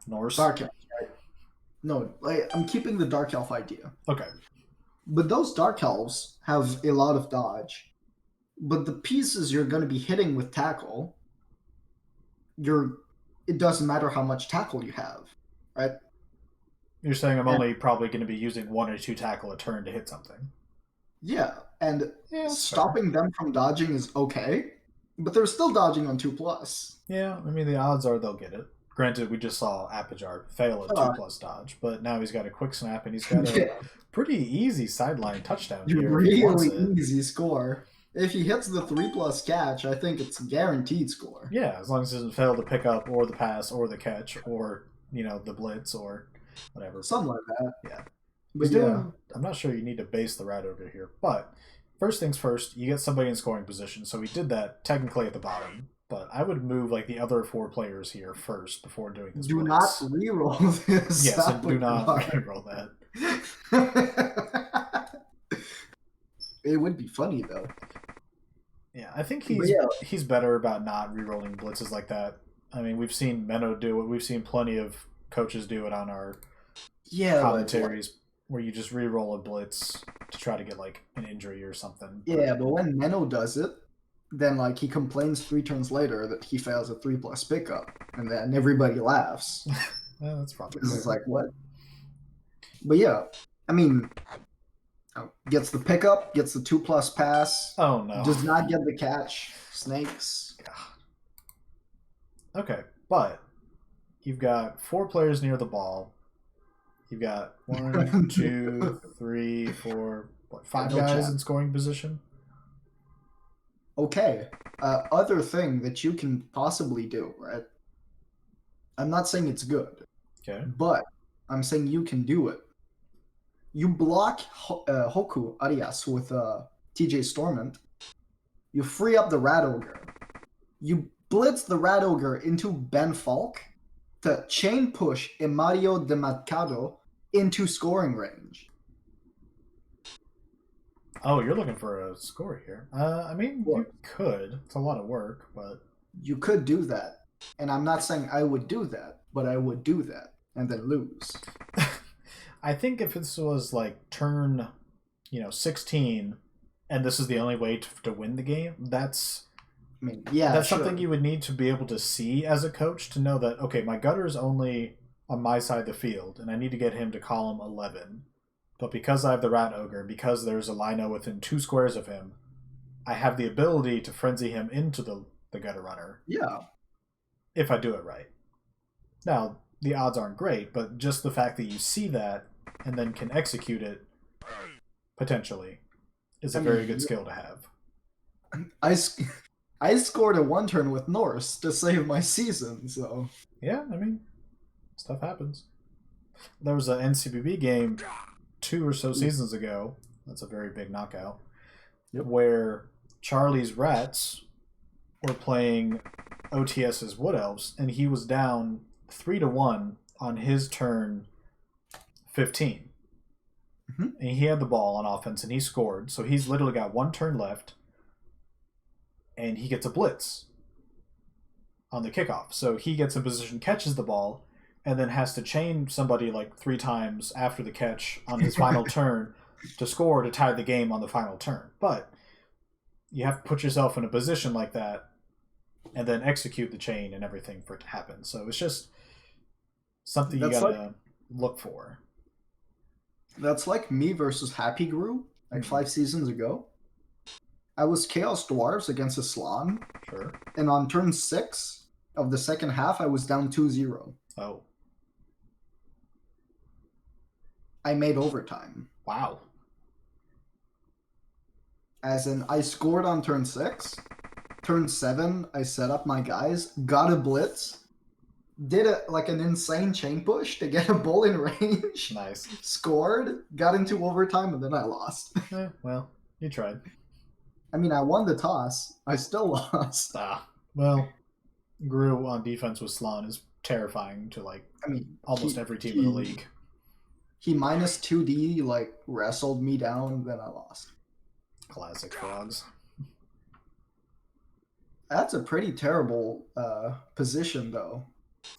Norse. dark elves, right? No, like, I'm keeping the dark elf idea. Okay. But those dark elves have a lot of dodge. But the pieces you're going to be hitting with tackle, it doesn't matter how much tackle you have, right? You're saying I'm only probably going to be using 1 or 2 tackle a turn to hit something. Yeah, and Yeah, stopping them from dodging is okay, but they're still dodging on 2+. Yeah, I mean the odds are they'll get it. Granted, we just saw Apijar fail a 2+ dodge, but now he's got a quick snap and he's got a pretty easy sideline touchdown here. Really easy score. If he hits the 3+ catch, I think it's a guaranteed score. Yeah, as long as he doesn't fail the pickup or the pass or the catch or the blitz or whatever. Something like that. Yeah. But I'm not sure you need to base the rat over here, but first things first, you get somebody in scoring position. So we did that technically at the bottom, but I would move like the other 4 players here first before doing this. Do not reroll this. Yes, and do not reroll that. It would be funny though. Yeah, I think he's better about not rerolling blitzes like that. I mean, we've seen Menno do it. We've seen plenty of coaches do it on our commentaries where you just re-roll a blitz to try to get like an injury or something. Yeah, but when Menno does it, then like he complains 3 turns later that he fails a 3+ pickup, and then everybody laughs. Yeah, that's probably because it's like, what? But yeah, I mean, gets the pickup, gets the 2+ pass. Oh no! Does not get the catch. Snakes. Okay, but you've got 4 players near the ball. You've got 1, 2, 3, 4, 5 guys in scoring position. Okay. Other thing that you can possibly do, right? I'm not saying it's good. Okay. But I'm saying you can do it. You block Hoku Arias with TJ Stormont. You free up the Rat Ogre. You blitz the Rat Ogre into Ben Falk to chain push Mario de Mercado into scoring range. Oh, you're looking for a score here. I mean, you could. It's a lot of work, but... You could do that. And I'm not saying I would do that, but I would do that and then lose. I think if this was like turn, 16, and this is the only way to win the game, that's something you would need to be able to see as a coach to know that, okay, my gutter is only on my side of the field, and I need to get him to column 11. But because I have the Rat Ogre, because there's a Lino within 2 squares of him, I have the ability to frenzy him into the gutter runner. Yeah. If I do it right. Now, the odds aren't great, but just the fact that you see that and then can execute it, potentially, is a very good skill to have. I scored a 1 turn with Norse to save my season, so... Yeah, I mean, stuff happens. There was an NCBB game 2 or so seasons ago, that's a very big knockout, where Charlie's Rats were playing OTS's Wood Elves, and he was down 3-1 on his turn 15. Mm-hmm. And he had the ball on offense, and he scored, so he's literally got 1 turn left, and he gets a blitz on the kickoff. So he gets in position, catches the ball, and then has to chain somebody like 3 times after the catch on his final turn to score to tie the game on the final turn. But you have to put yourself in a position like that and then execute the chain and everything for it to happen. So it's just something you gotta look for. That's like me versus Happy Grew, like 5 seasons ago. I was Chaos Dwarves against Islam. Sure. And on turn 6 of the second half, I was down 2-0. Oh. I made overtime. Wow. As in, I scored on turn 6. Turn 7, I set up my guys, got a blitz, did an insane chain push to get a bull in range. Nice. Scored, got into overtime, and then I lost. Well, you tried. I mean, I won the toss. I still lost. Well, Gru on defense with Slan is terrifying to almost every team in the league. he minus 2D like wrestled me down, then I lost. Classic frogs. That's a pretty terrible position, though.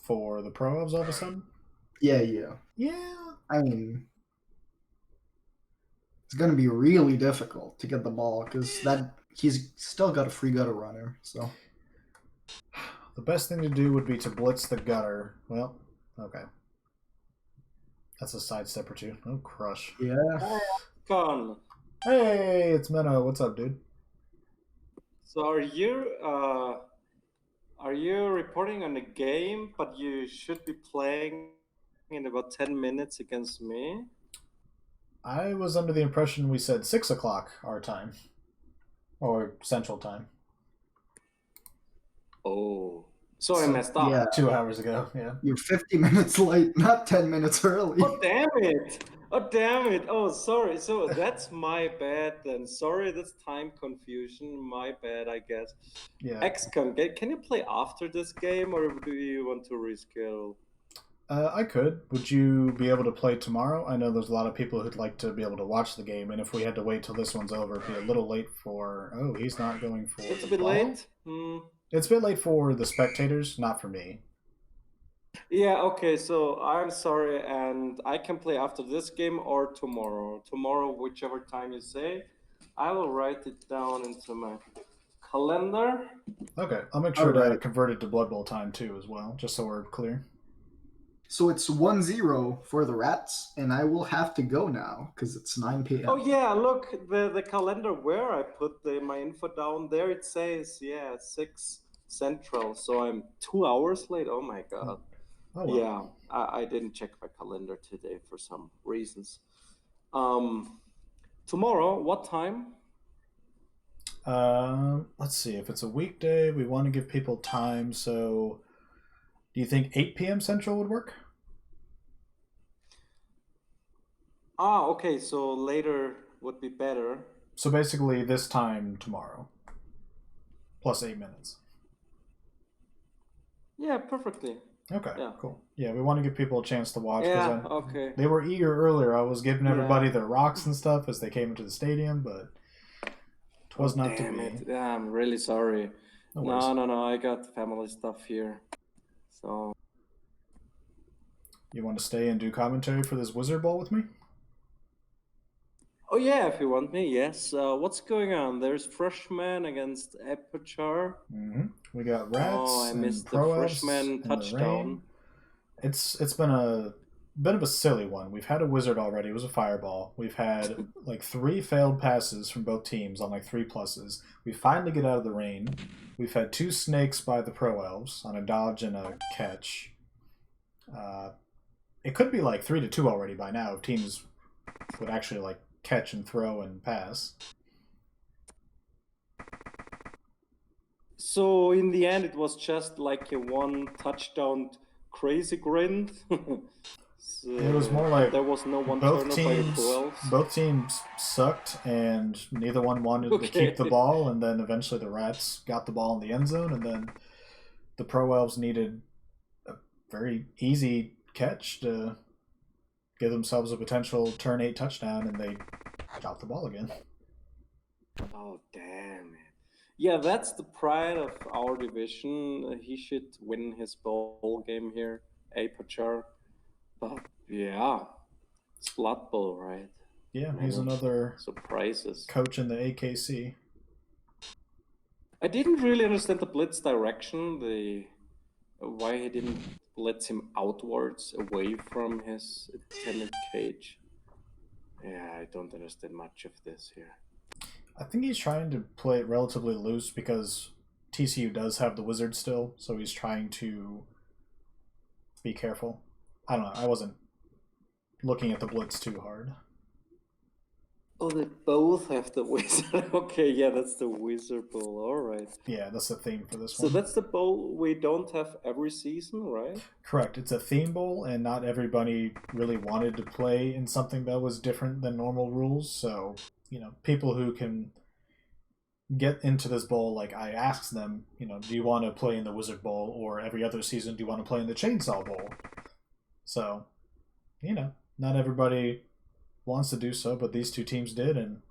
For the pro elves all of a sudden? Yeah. Yeah. I mean, it's going to be really difficult to get the ball because he's still got a free gutter runner. So the best thing to do would be to blitz the gutter. Well, okay. That's a sidestep or two. Oh, crush. yeah. Con. Hey, it's Menno. What's up, dude? So are you reporting on the game, but you should be playing in about 10 minutes against me? I was under the impression we said 6 o'clock our time. Or Central Time. Oh. So I messed up. Yeah. 2 hours ago, yeah. You're 50 minutes late, not 10 minutes early. Oh, damn it. Oh, damn it. Oh, sorry. So that's my bad then. Sorry, that's time confusion. My bad, I guess. Yeah. XCOM, can you play after this game, or do you want to reschedule? I could. Would you be able to play tomorrow? I know there's a lot of people who'd like to be able to watch the game, and if we had to wait till this one's over, it'd be a little late for... Oh, he's not going for... It's a the bit ball? late. It's a bit late for the spectators, not for me. Yeah, okay, so I'm sorry, and I can play after this game or tomorrow. Tomorrow, whichever time you say. I will write it down into my calendar. Okay, I'll make sure Alright. to convert it to Blood Bowl time too as well, just so we're clear. So it's 1-0 for the Rats, and I will have to go now because it's 9 p.m. Oh yeah, look, the calendar where I put my info down there, it says, 6 Central, so I'm 2 hours late. Oh my god. Oh, well. Yeah, I didn't check my calendar today for some reasons. Tomorrow, what time? Let's see. If it's a weekday, we want to give people time, so... Do you think 8 p.m. Central would work? Okay, so later would be better. So basically this time tomorrow. Plus 8 minutes. Yeah, perfectly. Okay, Yeah. cool. Yeah, we want to give people a chance to watch. Yeah, okay. They were eager earlier. I was giving everybody Yeah. their rocks and stuff as they came into the stadium, but it was not to Damn be. it. Yeah, I'm really sorry. No worries. No, I got family stuff here. So, You want to stay and do commentary for this Wizard Bowl with me? oh yeah, if you want me, yes. What's going on? There's freshman against Aperture. Mm-hmm. We got Rats Oh, I and missed the Pro Elves freshman in the touchdown. rain. It's been a bit of a silly one. We've had a Wizard already. It was a fireball. We've had like 3 failed passes from both teams on like 3 pluses. We finally get out of the rain. We've had 2 snakes by the Pro Elves on a dodge and a catch. It could be like 3-2 already by now if teams would actually like catch and throw and pass. So in the end, it was just like a 1 touchdown crazy grind. So It was more like there was no one both turner by the teams, Pro Elves. both teams sucked, and neither one wanted to Okay. keep the ball. And then eventually the Rats got the ball in the end zone, and then the Pro Elves needed a very easy catch to give themselves a potential turn 8 touchdown, and they dropped the ball again. Oh, damn it. Yeah, that's the pride of our division. He should win his bowl game here, Aperture. But yeah, it's Blood Bowl, right? Yeah, he's another Surprises. coach in the AKC. I didn't really understand the blitz direction, why he didn't blitz him outwards away from his intended cage. Yeah, I don't understand much of this here. I think he's trying to play it relatively loose because TCU does have the Wizard still, so he's trying to be careful. I don't know. I wasn't looking at the blitz too hard. Oh, they both have the wizard. Okay, yeah, that's the Wizard Bowl. All right. Yeah, that's the theme for this So one. that's the bowl we don't have every season, right? Correct. It's a theme bowl, and not everybody really wanted to play in something that was different than normal rules. So, people who can get into this bowl, like I asked them, do you want to play in the Wizard Bowl, or every other season, do you want to play in the Chainsaw Bowl? So, Not everybody wants to do so, but these two teams did, and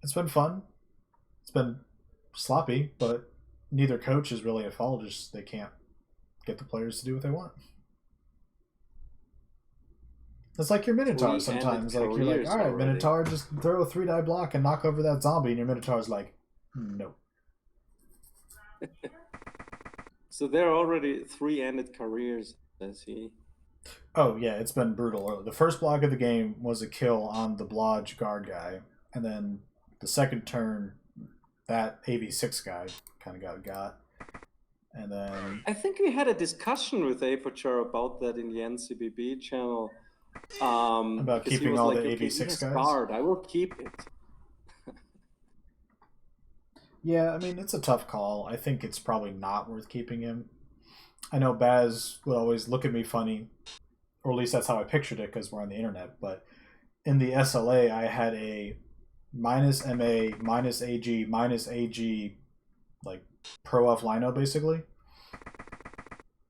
it's been fun. It's been sloppy, but neither coach is really at fault. Just they can't get the players to do what they want. It's like your Minotaur sometimes. Like you're like, all right, already. Minotaur, just throw a 3-die block and knock over that zombie, and your Minotaur's like, no. So there are already 3-ended careers, as he. Oh yeah, it's been brutal. The first block of the game was a kill on the Blodge guard guy, and then the second turn, that AV6 guy kind of got. And then I think we had a discussion with Aperture about that in the NCBB channel. About keeping all the AV6 guys? Guard. I will keep it. Yeah, I mean, it's a tough call. I think it's probably not worth keeping him. I know Baz would always look at me funny, or at least that's how I pictured it because we're on the internet, but in the SLA, I had a minus MA, minus AG, like pro F lino basically.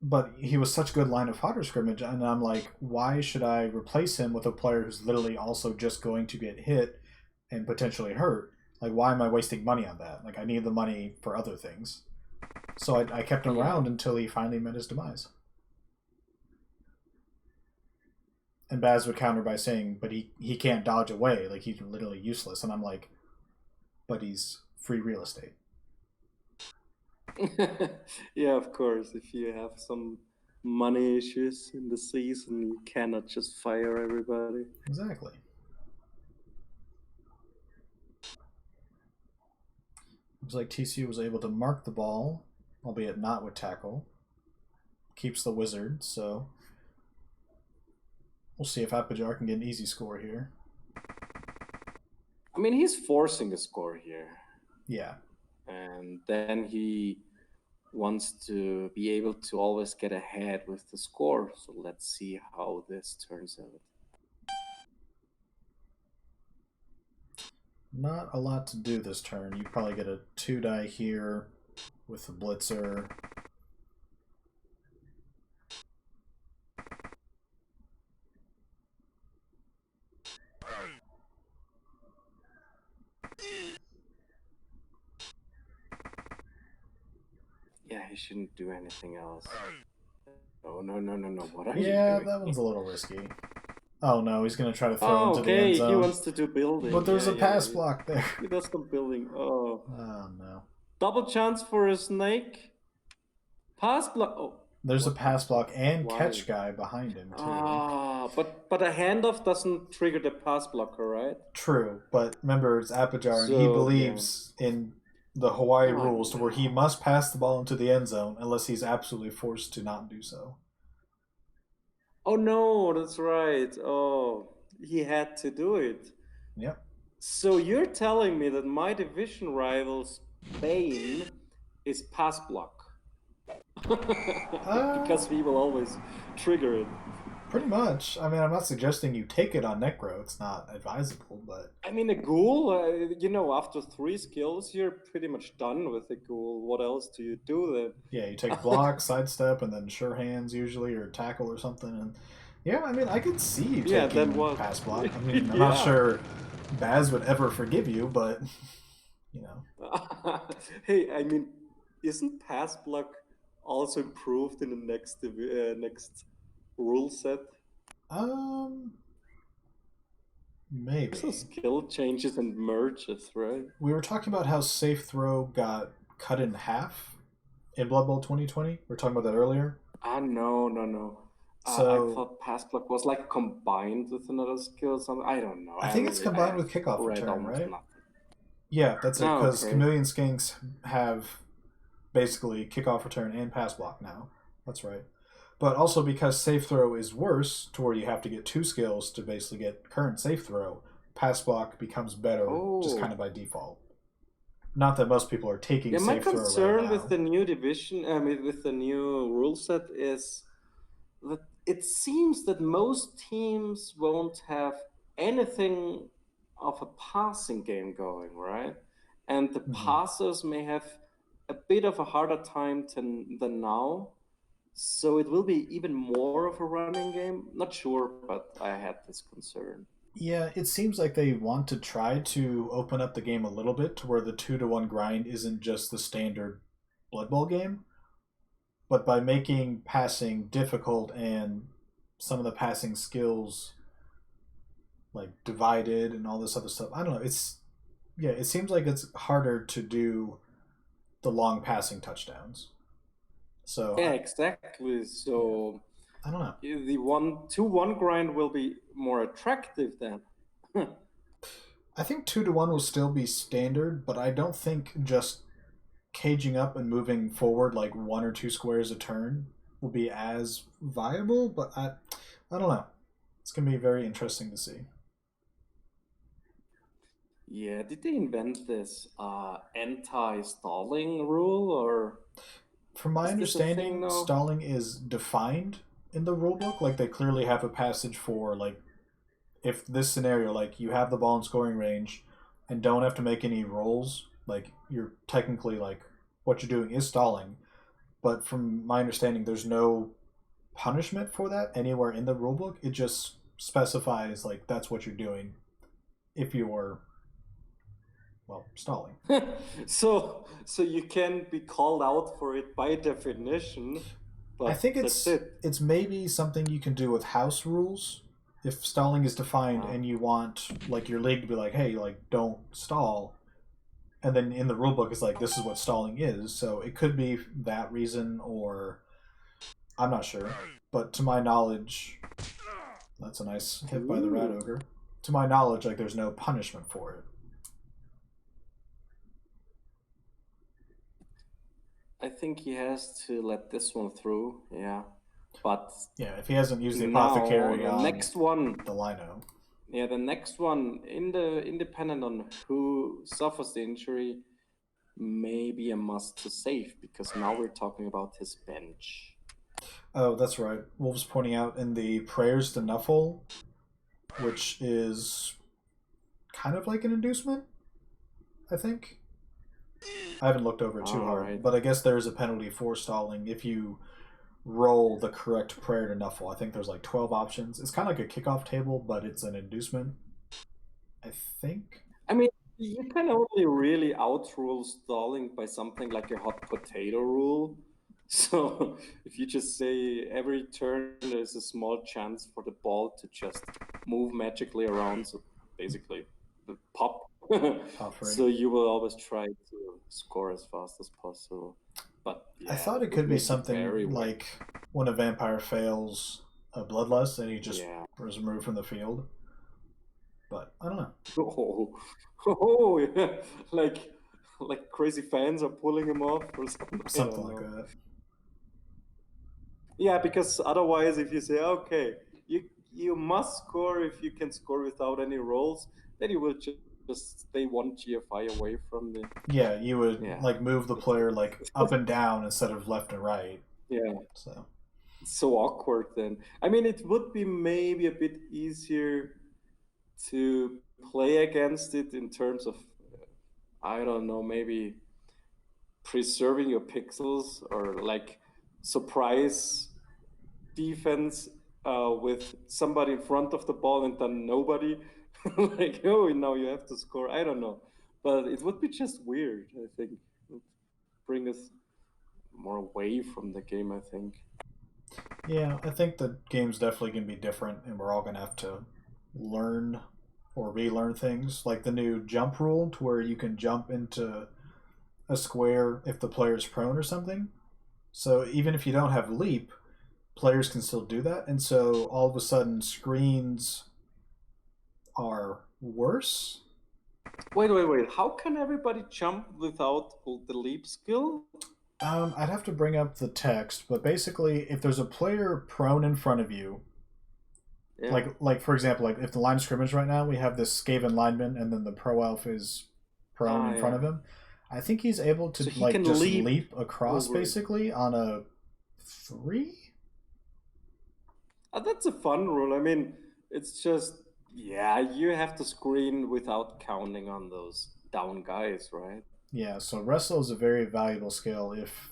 But he was such good line of fodder scrimmage, and I'm like, why should I replace him with a player who's literally also just going to get hit and potentially hurt? Like, why am I wasting money on that? Like, I need the money for other things. So I kept him around until he finally met his demise. And Baz would counter by saying, but he can't dodge away. Like, he's literally useless. And I'm like, but he's free real estate. Yeah, of course. If you have some money issues in the season, you cannot just fire everybody. Exactly. Looks like TCU was able to mark the ball, albeit not with tackle. Keeps the wizard, so we'll see if Apajar can get an easy score here. I mean, he's forcing a score here. Yeah. And then he wants to be able to always get ahead with the score. So let's see how this turns out. Not a lot to do this turn. You probably get a 2-die here with the blitzer. Yeah, he shouldn't do anything else. Oh, no. What are you doing? Yeah, that one's a little risky. Oh no, he's gonna try to throw into the end zone. He wants to do building. But there's a pass block there. He does some building. Oh no. Double chance for a snake. Pass block. Oh. There's a pass block and catch guy behind him too. But a handoff doesn't trigger the pass blocker, right? True, but remember it's Apajar, and he believes in the Hawaii rules to where he must pass the ball into the end zone unless he's absolutely forced to not do so. Oh no, that's right. Oh, he had to do it. Yep. So you're telling me that my division rival's bane is pass block. Because we will always trigger it. Pretty much. I mean, I'm not suggesting you take it on Necro. It's not advisable, but... I mean, a ghoul, after 3 skills, you're pretty much done with a ghoul. What else do you do then? Yeah, you take block, sidestep, and then sure hands usually, or tackle or something. And yeah, I mean, I could see you taking pass block. I mean, I'm not sure Baz would ever forgive you, but, Hey, I mean, isn't pass block also improved in the next rule set? Maybe. So skill changes and merges, right? We were talking about how safe throw got cut in half in Blood Bowl 2020. We were talking about that earlier. No. So I thought pass block was like combined with another skill. Something I don't know. I think it's combined with kickoff return, right? Nothing. Yeah, that's it. Because Chameleon Skinks have basically kickoff return and pass block now. That's right. But also because safe throw is worse, to where you have to get 2 skills to basically get current safe throw, pass block becomes better just kind of by default. Not that most people are taking safe throw right now. My concern with the new division, with the new rule set is that it seems that most teams won't have anything of a passing game going, right? And the passers may have a bit of a harder time than now. So it will be even more of a running game. Not sure, but I had this concern. Yeah, it seems like they want to try to open up the game a little bit to where the 2-to-1 grind isn't just the standard Blood Bowl game, but by making passing difficult and some of the passing skills like divided and all this other stuff. I don't know. It seems like it's harder to do the long passing touchdowns. So Yeah, exactly. So I don't know. the 1-2-1 grind will be more attractive then. I think 2-to-1 will still be standard, but I don't think just caging up and moving forward like 1 or 2 squares a turn will be as viable. But I don't know. It's gonna be very interesting to see. Yeah, did they invent this anti-stalling rule, or From my is this a thing understanding, now? stalling is defined in the rulebook. Like they clearly have a passage for like if this scenario, like you have the ball in scoring range and don't have to make any rolls, like you're technically like what you're doing is stalling. But from my understanding, there's no punishment for that anywhere in the rulebook. It just specifies like that's what you're doing if you're stalling. So you can be called out for it by definition, but I think that's it. it's maybe something you can do with house rules. If stalling is defined and you want like your league to be like, hey, like don't stall, and then in the rulebook it's like this is what stalling is. So it could be that reason, or I'm not sure. But to my knowledge, that's a nice hit by the rat Ooh. ogre. To my knowledge, like there's no punishment for it. I think he has to let this one through, yeah. But Yeah, if he hasn't used the now apothecary the on next one, the lino. yeah, the next one, independent on who suffers the injury, may be a must to save, because now we're talking about his bench. Oh, that's right. Wolf's pointing out in the prayers to Nuffle, which is kind of like an inducement, I think. I haven't looked over it too hard, Alright. but I guess there is a penalty for stalling if you roll the correct prayer to Nuffle. I think there's like 12 options. It's kind of like a kickoff table, but it's an inducement, I think. I mean, you can only really outrule stalling by something like a hot potato rule. So if you just say every turn there's a small chance for the ball to just move magically around, so basically the pop. Pop free. So you will always try to score as fast as possible. But yeah, I thought it would could be make something very weird. like when a vampire fails a bloodlust and he just Yeah. was removed from the field. But I don't know. Oh, yeah. Like crazy fans are pulling him off or something. I Something don't like know. that. Yeah, because otherwise, if you say, okay, you must score if you can score without any rolls, then you will just stay one GFI away from the. Yeah, you would Yeah. like move the player like up and down instead of left and right. Yeah, So it's so awkward then. I mean, it would be maybe a bit easier to play against it in terms of, I don't know, maybe preserving your pixels or like surprise defense with somebody in front of the ball and then nobody. Like, oh, now you have to score. I don't know. But it would be just weird, I think. It would bring us more away from the game, I think. yeah, I think the game's definitely gonna be different, and we're all gonna have to learn or relearn things like the new jump rule, to where you can jump into a square if the player's prone or something. So even if you don't have leap, players can still do that, and so all of a sudden screens are worse. Wait. How can everybody jump without the leap skill? I'd have to bring up the text, but basically, if there's a player prone in front of you, Yeah. like for example, like if the line of scrimmage right now, we have this Skaven lineman, and then the pro elf is prone in front of him. I think he's able to So he like can just leap leap across over it. basically on a 3. That's a fun rule. I mean, it's just, yeah, you have to screen without counting on those down guys, right? Yeah, so wrestle is a very valuable skill if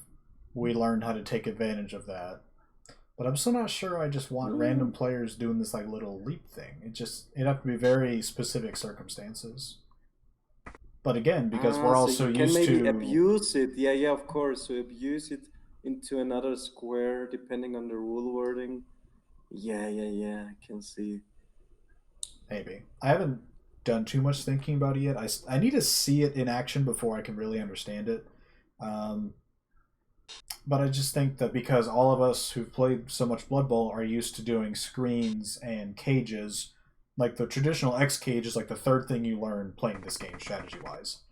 we learn how to take advantage of that. But I'm still not sure I just want random players doing this like little leap thing. It'd have to be very specific circumstances. But again, because we're all so you can used maybe to abuse it. Yeah, of course. So abuse it into another square depending on the rule wording. Yeah, I can see. maybe. I haven't done too much thinking about it yet. I need to see it in action before I can really understand it. But I just think that because all of us who've played so much Blood Bowl are used to doing screens and cages, like the traditional X cage is like the third thing you learn playing this game strategy wise.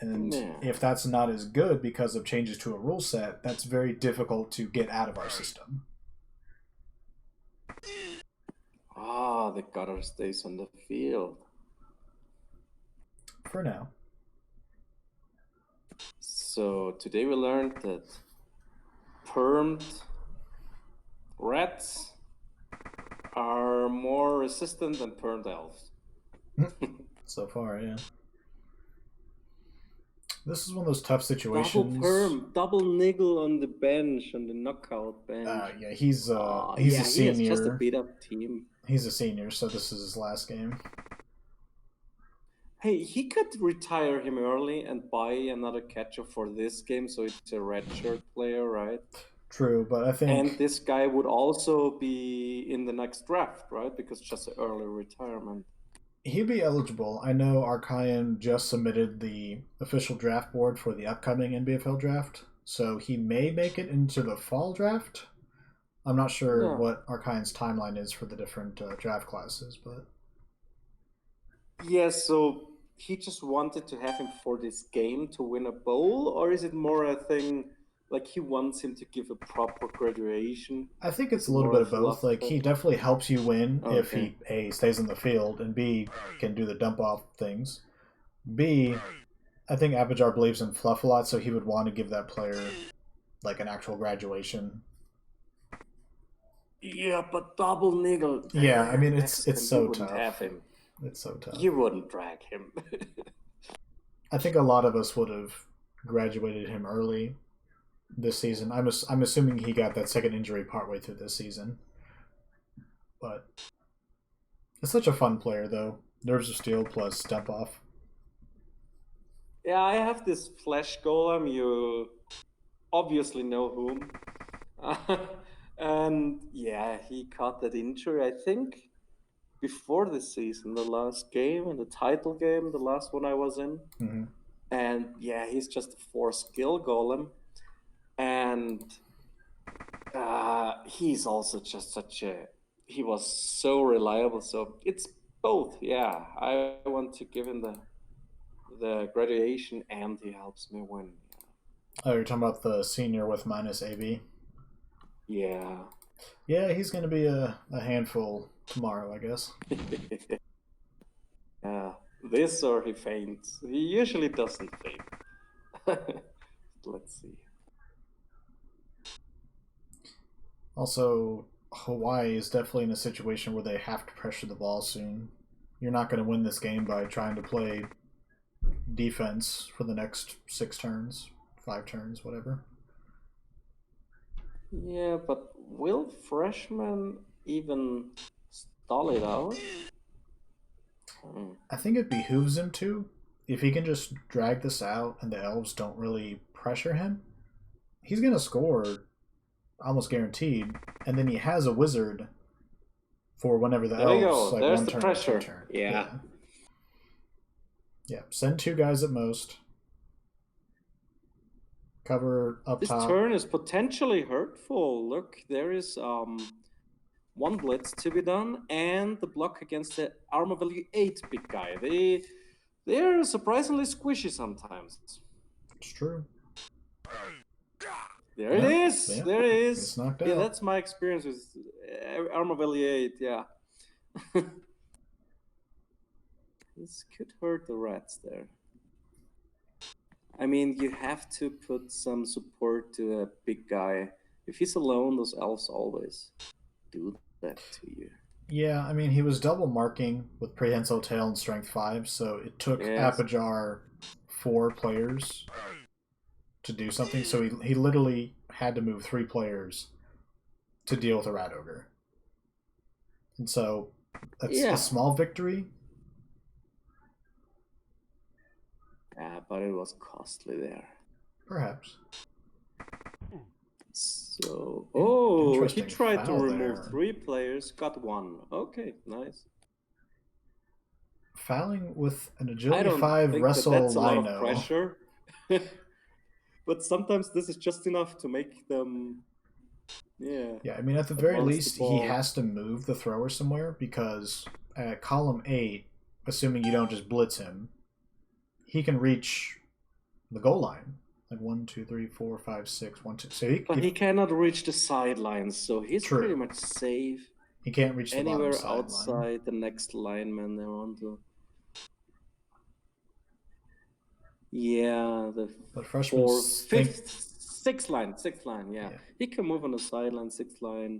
And if that's not as good because of changes to a rule set, that's very difficult to get out of our system. The gutter stays on the field. For now. So today we learned that permed rats are more resistant than permed elves. So far, yeah. This is one of those tough situations. Double perm, double niggle on the bench, on the knockout bench. Yeah, he's a senior. He has just a beat up team. He's a senior, so this is his last game. Hey, he could retire him early and buy another catcher for this game, so it's a redshirt player, right? True, but I think... And this guy would also be in the next draft, right? Because just an early retirement. He'd be eligible. I know Archaean just submitted the official draft board for the upcoming NBFL draft, so he may make it into the fall draft. I'm not sure what Archaean's timeline is for the different draft classes, but... Yeah, so he just wanted to have him for this game to win a bowl, or is it more a thing like he wants him to give a proper graduation? I think it's a little bit of both. Like, he definitely helps you win if he A, stays in the field, and B, can do the dump off things. B, I think Abajar believes in fluff a lot, so he would want to give that player like an actual graduation. Yeah, but double niggle. Yeah, I mean it's so tough. Have him. It's so tough. You wouldn't drag him. I think a lot of us would have graduated him early this season. I'm assuming he got that second injury partway through this season. But it's such a fun player, though. Nerves of Steel plus Dump Off. Yeah, I have this Flesh Golem. You obviously know whom. And yeah, he caught that injury, I think, before the season, the last game, in the title game, the last one I was in. Mm-hmm. And yeah, he's just a 4-skill golem. And he's also just he was so reliable. So it's both, yeah. I want to give him the graduation, and he helps me win. Oh, you're talking about the senior with minus AB? Yeah. Yeah, he's going to be a handful tomorrow, I guess. Yeah, this or he faints. He usually doesn't faint. Let's see. Also, Hawaii is definitely in a situation where they have to pressure the ball soon. You're not going to win this game by trying to play defense for the next 6 turns, 5 turns, whatever. Yeah, but will freshmen even stall it out? I think it behooves him to. If he can just drag this out and the elves don't really pressure him, he's going to score almost guaranteed. And then he has a wizard for whenever the elves like There's 1 the turn, pressure. 2 turn. Yeah. Yeah, send 2 guys at most. Cover up top. This turn is potentially hurtful. Look, there is 1 blitz to be done, and the block against the armor value 8 big guy. They're surprisingly squishy sometimes. It's true. There it is. Yeah. There it is. It's knocked Yeah, out. that's my experience with armor value 8. Yeah. This could hurt the rats there. I mean, you have to put some support to a big guy. If he's alone, those elves always do that to you. Yeah, I mean, he was double marking with Prehensile Tail and Strength 5, so it took Apajar 4 players to do something. So he literally had to move 3 players to deal with a rat ogre. And so that's Yeah. a small victory. Yeah, but it was costly there. Perhaps. So, he Interesting tried to foul remove there. 3 players, got 1. Okay, nice. Fouling with an I agility don't 5 think wrestle that's a lot lino. of pressure. But sometimes this is just enough to make them, yeah. Yeah, I mean, at the very advance the least, he ball. has to move the thrower somewhere because at column 8, assuming you don't just blitz him, he can reach the goal line. Like 1, 2, 3, 4, 5, 6, 1, 2. So But he cannot reach the sidelines, so he's True. pretty much safe. He can't reach the Anywhere bottom sideline. outside the next lineman they want to. Yeah, the But freshmen sixth line, yeah. He can move on the sideline, 6th line,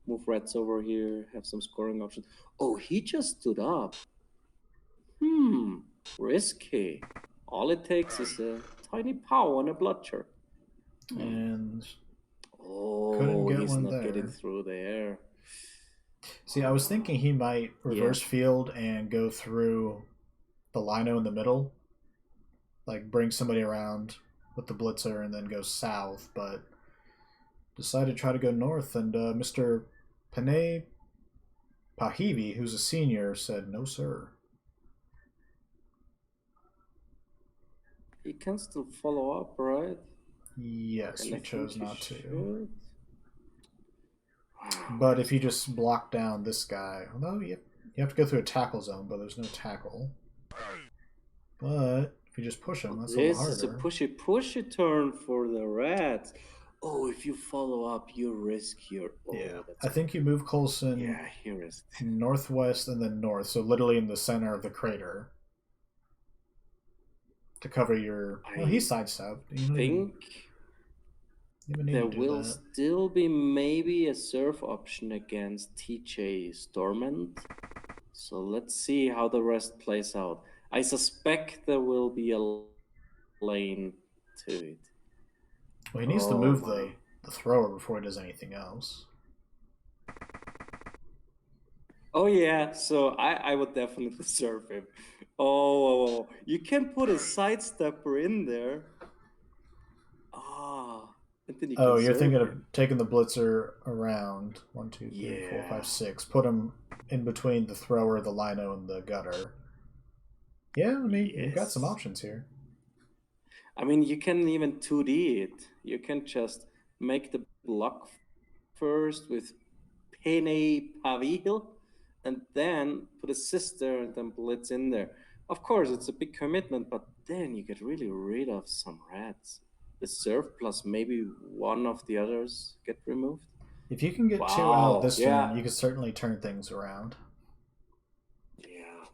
move reds over here, have some scoring options. Oh, he just stood up. Risky. All it takes is a tiny pow and a bludger. And couldn't get he's one not there. getting through there. See, I was thinking he might reverse field and go through the lino in the middle, like bring somebody around with the blitzer and then go south, but decided to try to go north, and Mr. Panay Pahivi, who's a senior, said, "No, sir." He can still follow up, right? Yes, And we I chose think he not to. should. But if you just block down this guy, although you have to go through a tackle zone, but there's no tackle. But if you just push him, that's a little harder. This is a pushy turn for the Reds. Oh, if you follow up, you risk your... Oh, yeah, I think you move Coulson northwest and then north, so literally in the center of the crater to cover your... Well, he sidestepped. I think there will still be maybe a serve option against TJ Stormont. So let's see how the rest plays out. I suspect there will be a lane to it. Well, he needs to move the thrower before he does anything else. Oh yeah, so I would definitely serve him. Oh, you can put a sidestepper in there. And then you you're thinking of taking the blitzer around 1, 2, 3, 4, 5, 6. Put him in between the thrower, the lino, and the gutter. Yeah, I mean, you've got some options here. I mean, you can even 2D it. You can just make the block first with Pene Pavil, and then put a sister and then blitz in there. Of course, it's a big commitment, but then you get really rid of some rats. The serve plus maybe one of the others get removed. If you can get 2 out this turn, you can certainly turn things around. Yeah.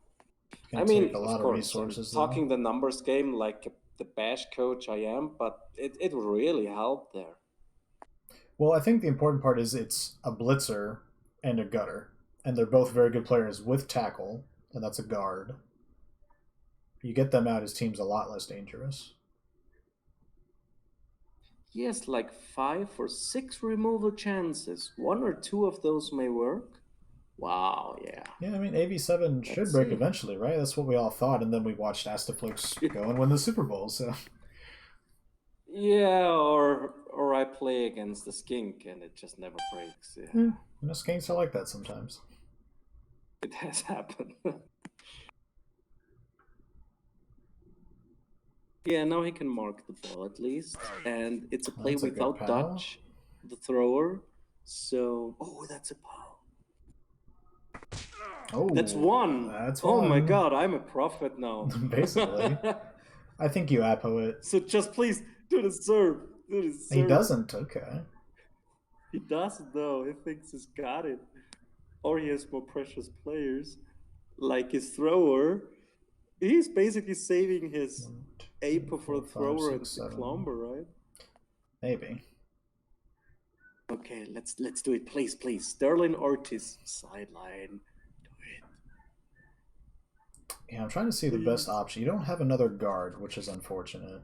I mean, take a lot of resources. I'm talking the numbers game like the bash coach I am, but it would really help there. Well, I think the important part is it's a blitzer and a gutter, and they're both very good players with tackle, and that's a guard. You get them out, his team's a lot less dangerous. Yes, like 5 or 6 removal chances. 1 or 2 of those may work. Wow, yeah. Yeah, I mean, AV7 should break eventually, right? That's what we all thought, and then we watched Astaflix go and win the Super Bowl, so... Yeah, or I play against the skink and it just never breaks. Yeah. You know, skinks are like that sometimes. It has happened. Yeah, now he can mark the ball at least. And it's a play without touch, the thrower. So, that's a pow. Oh, that's one. Oh my god, I'm a prophet now. Basically. I think you Apo it. So just please do the serve. He doesn't, okay. He doesn't though, he thinks he's got it. Or he has more precious players, like his thrower. He's basically saving his Apo for the thrower and the Clumber, right? Maybe. Okay, let's do it, please. Sterling Ortiz, sideline. Do it. Yeah, I'm trying to see the best option. You don't have another guard, which is unfortunate.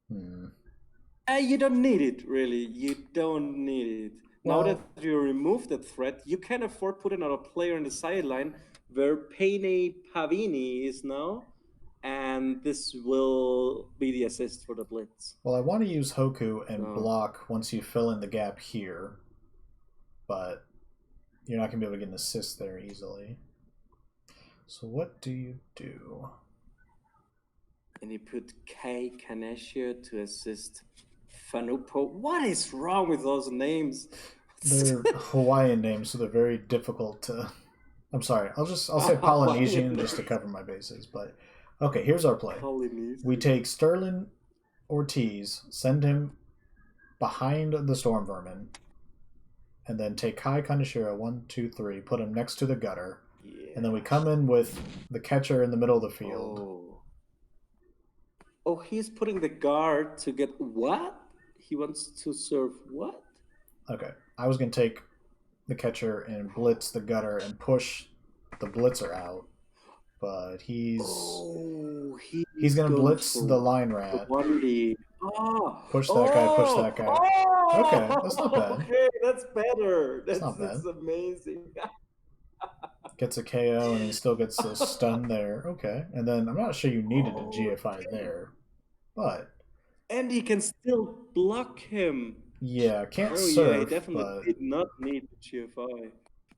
You don't need it, really. You don't need it. now that you remove that threat, you can afford to put another player on the sideline where Pene Pavini is now, and this will be the assist for the blitz. Well, I want to use Hoku and block once you fill in the gap here, but you're not going to be able to get an assist there easily. So what do you do? And you put Kei Kaneshio to assist Fanupo. What is wrong with those names? They're Hawaiian names, so they're very difficult to... I'm sorry, I'll say Polynesian just to cover my bases, but... Okay, here's our play. We take Sterling Ortiz, send him behind the Storm Vermin, and then take Kai Kaneshiro, 1, 2, 3, put him next to the gutter, and then we come in with the catcher in the middle of the field. Oh, he's putting the guard to get what? He wants to serve what? Okay, I was going to take the catcher and blitz the gutter and push the blitzer out, but he's going to blitz the line rat. Push that guy, push that guy. Okay, that's not bad. Okay, that's better. That's not bad. That's amazing. Gets a KO and he still gets a stun there. Okay, and then I'm not sure you needed a GFI there, but... And he can still block him. Yeah, can't serve. Yeah, he definitely but... did not need the GFI.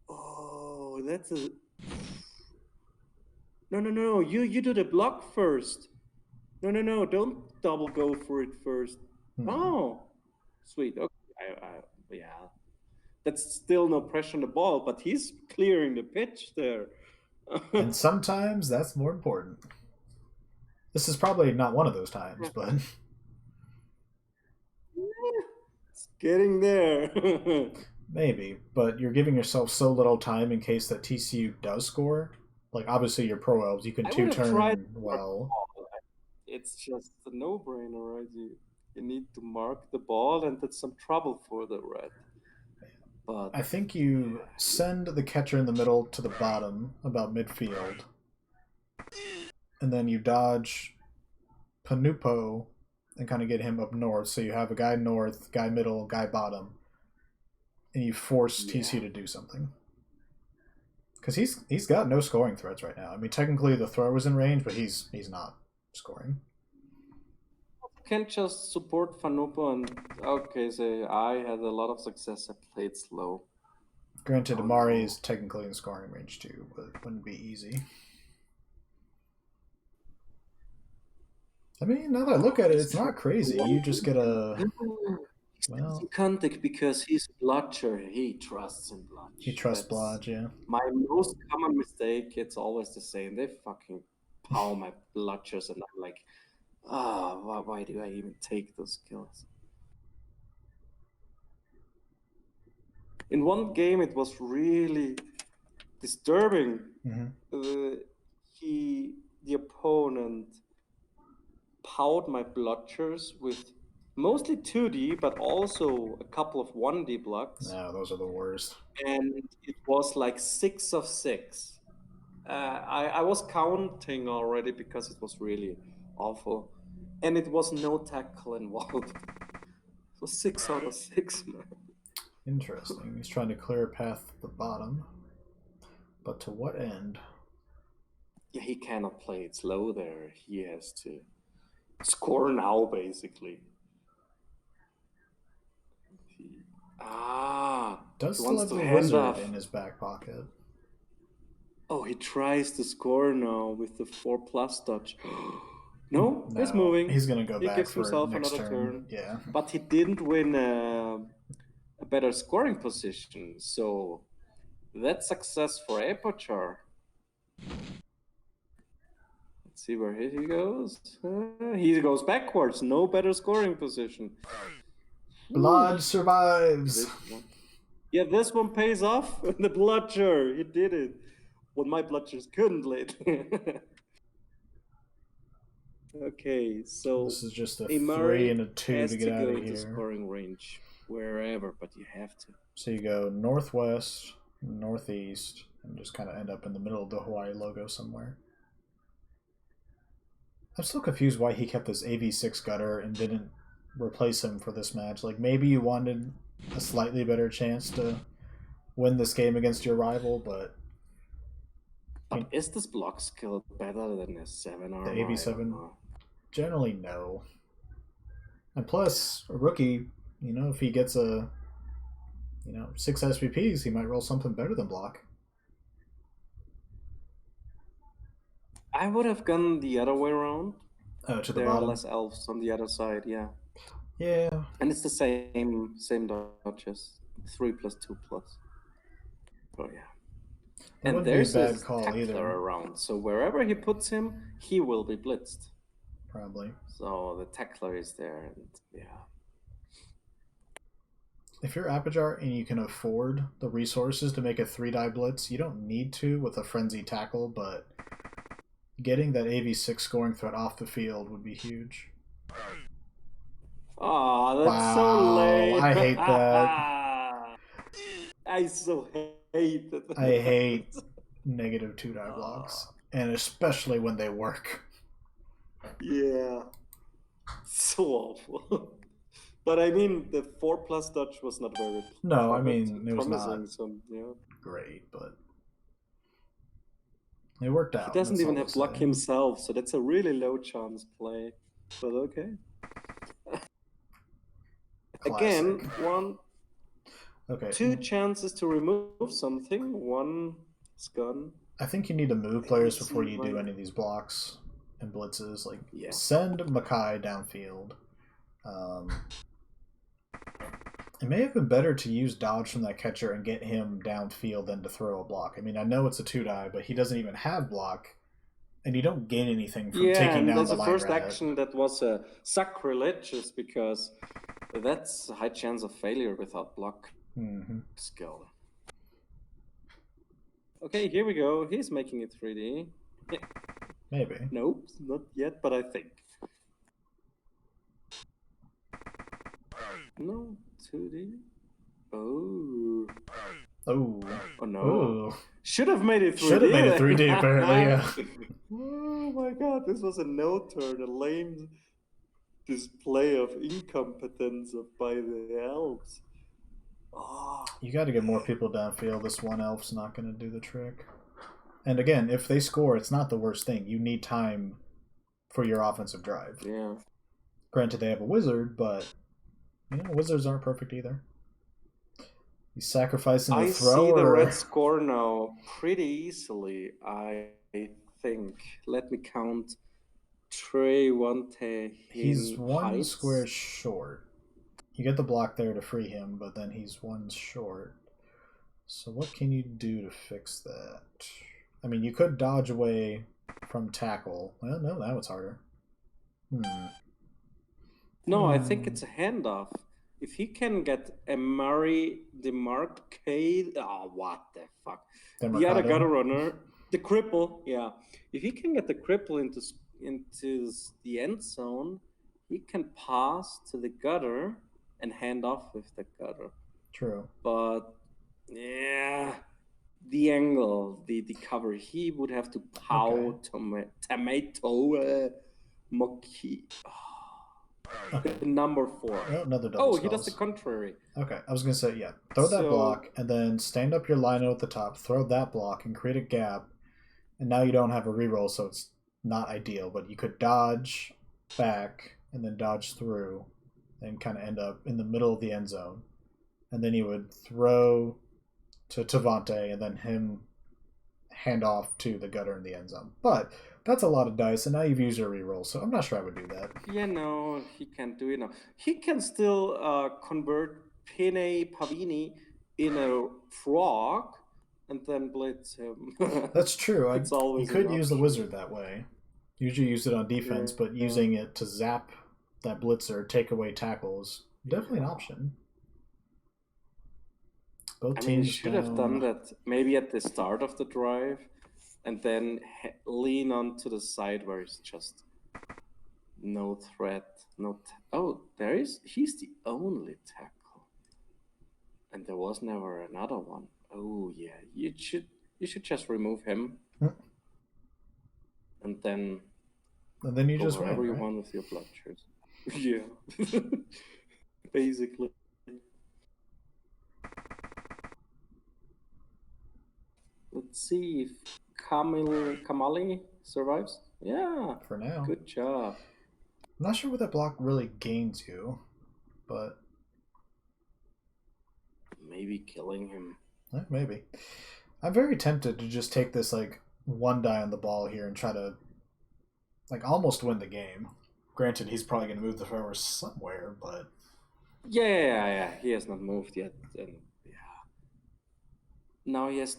Oh, that's a... No. You do the block first. No. Don't double go for it first. Oh, sweet. Okay. Yeah. That's still no pressure on the ball, but he's clearing the pitch there. And sometimes that's more important. This is probably not one of those times, but... It's getting there. Maybe, but you're giving yourself so little time in case that TCU does score. Like, obviously, your Pro Elves, you can two-turn well. It's just a no-brainer, right? You need to mark the ball, and that's some trouble for the red. But I think you send the catcher in the middle to the bottom, about midfield, and then you dodge Panupo and kind of get him up north. So you have a guy north, guy middle, guy bottom, and you force TCU to do something. Because he's got no scoring threats right now. I mean, technically the throw was in range, but he's not scoring. You can't just support Fanupo and say I had a lot of success. I played slow. Granted, Amari is technically in scoring range too, but it wouldn't be easy. I mean, now that I look at it, it's not crazy. You just get a... Well, you can't take because he's a blotcher. He trusts in blotch. He trusts blotch, yeah. My most common mistake, it's always the same. They fucking power my blotchers, and I'm like, why do I even take those kills? In one game, it was really disturbing. The opponent powered my blotchers with mostly 2D, but also a couple of 1D blocks. No, those are the worst. And it was like 6 of 6. I was counting already because it was really awful. And it was no tackle involved. It was 6 out of 6, man. Interesting. He's trying to clear a path to the bottom. But to what end? Yeah, he cannot play it slow there. He has to score now, basically. Does still have the wizard in his back pocket. Oh, he tries to score now with the 4+ dodge. No, he's moving. He's gonna go back. He gives for himself next another turn. Yeah, but he didn't win a better scoring position, so that's success for Aperture. Let's see where he goes. He goes backwards. No better scoring position. Blood survives. This one pays off. The bludger, he did it. What my bludgers couldn't lately. Okay, so this is just a 3 and a 2 to get out of here. Scoring range wherever, but you have to. So you go northwest, northeast, and just kind of end up in the middle of the Hawaii logo somewhere. I'm still confused why he kept this AV6 gutter and didn't replace him for this match. Like, maybe you wanted a slightly better chance to win this game against your rival, but But is this block skill better than a 7 armor? the AV7, generally no. And plus, a rookie, if he gets 6 SVPs, he might roll something better than block. I would have gone the other way around. Oh, to the there bottom. Are less elves on the other side, yeah. Yeah. And it's the same dodges. 3 plus 2 plus. Oh yeah. That and there's a tackler around, so wherever he puts him, he will be blitzed. Probably. So the tackler is there, and yeah. If you're Apijar and you can afford the resources to make a 3-die blitz, you don't need to with a frenzy tackle, but getting that AV6 scoring threat off the field would be huge. Oh, that's so lame. I hate that. I so hate that. I hate negative 2-die blocks, and especially when they work. Yeah. So awful. But I mean, the 4+ dodge was not very. No, I mean it was not yeah. great, but it worked out. He doesn't even have block himself, so that's a really low chance play. But okay. Classic. Again, two chances to remove something. One is gone. I think you need to move players before you do any of these blocks and blitzes. Like, send Makai downfield. It may have been better to use dodge from that catcher and get him downfield than to throw a block. I mean, I know it's a 2-die, but he doesn't even have block, and you don't gain anything from taking down the line first rat. Action that was a sacrilegious because that's a high chance of failure without block skill. Okay, here we go. He's making it 3D. Yeah. Maybe. Nope, not yet, but I think. No, 2D. Oh. Oh. Oh no. Ooh. Should have made it 3D. Should have made it 3D, apparently, yeah. Oh my god, this was a no-turn, a lame display of incompetence by the elves. Oh. You got to get more people downfield. This one elf's not going to do the trick. And again, if they score, it's not the worst thing. You need time for your offensive drive. Yeah. Granted, they have a wizard, but wizards aren't perfect either. He's sacrificing the thrower. I see the red score now pretty easily, I think. Let me count. Trey Wante. He's one square short. You get the block there to free him, but then he's one short. So what can you do to fix that? I mean, you could dodge away from tackle. Well, no, that was harder. No, I think it's a handoff. If he can get a Murray Demarcade... Oh, what the fuck. The other gutter runner, the cripple, yeah. If he can get the cripple into the end zone, he can pass to the gutter and hand off with the gutter. True. But, yeah, the angle, the cover, he would have to pow tomato monkey. Okay. Number 4. Oh, another double he does the contrary. Okay, I was going to say, yeah. Throw that block, and then stand up your lino at the top, throw that block, and create a gap. And now you don't have a reroll, so it's not ideal. But you could dodge back, and then dodge through, and kind of end up in the middle of the end zone. And then you would throw to Tavante, and then him hand off to the gutter in the end zone. But that's a lot of dice, and now you've used your reroll, so I'm not sure I would do that. Yeah, no, he can't do it now. He can still convert Pene Pavini in a frog and then blitz him. That's true. You could use the option. wizard that way. Usually use it on defense, but using it to zap that blitzer, take away tackles, definitely an option. Both teams you should have done that maybe at the start of the drive, and then lean onto the side where it's just no threat. He's the only tackle, and there was never another one. Oh yeah, you should just remove him, and then you just win, wherever you right? want with your bludgers. Yeah, basically. Let's see if Kamali survives. Yeah, For now. good job. I'm not sure what that block really gains you, but Maybe killing him. maybe. I'm very tempted to just take this like one die on the ball here and try to like almost win the game. Granted, he's probably going to move the forward somewhere, but Yeah. He has not moved yet, and yeah. Now he has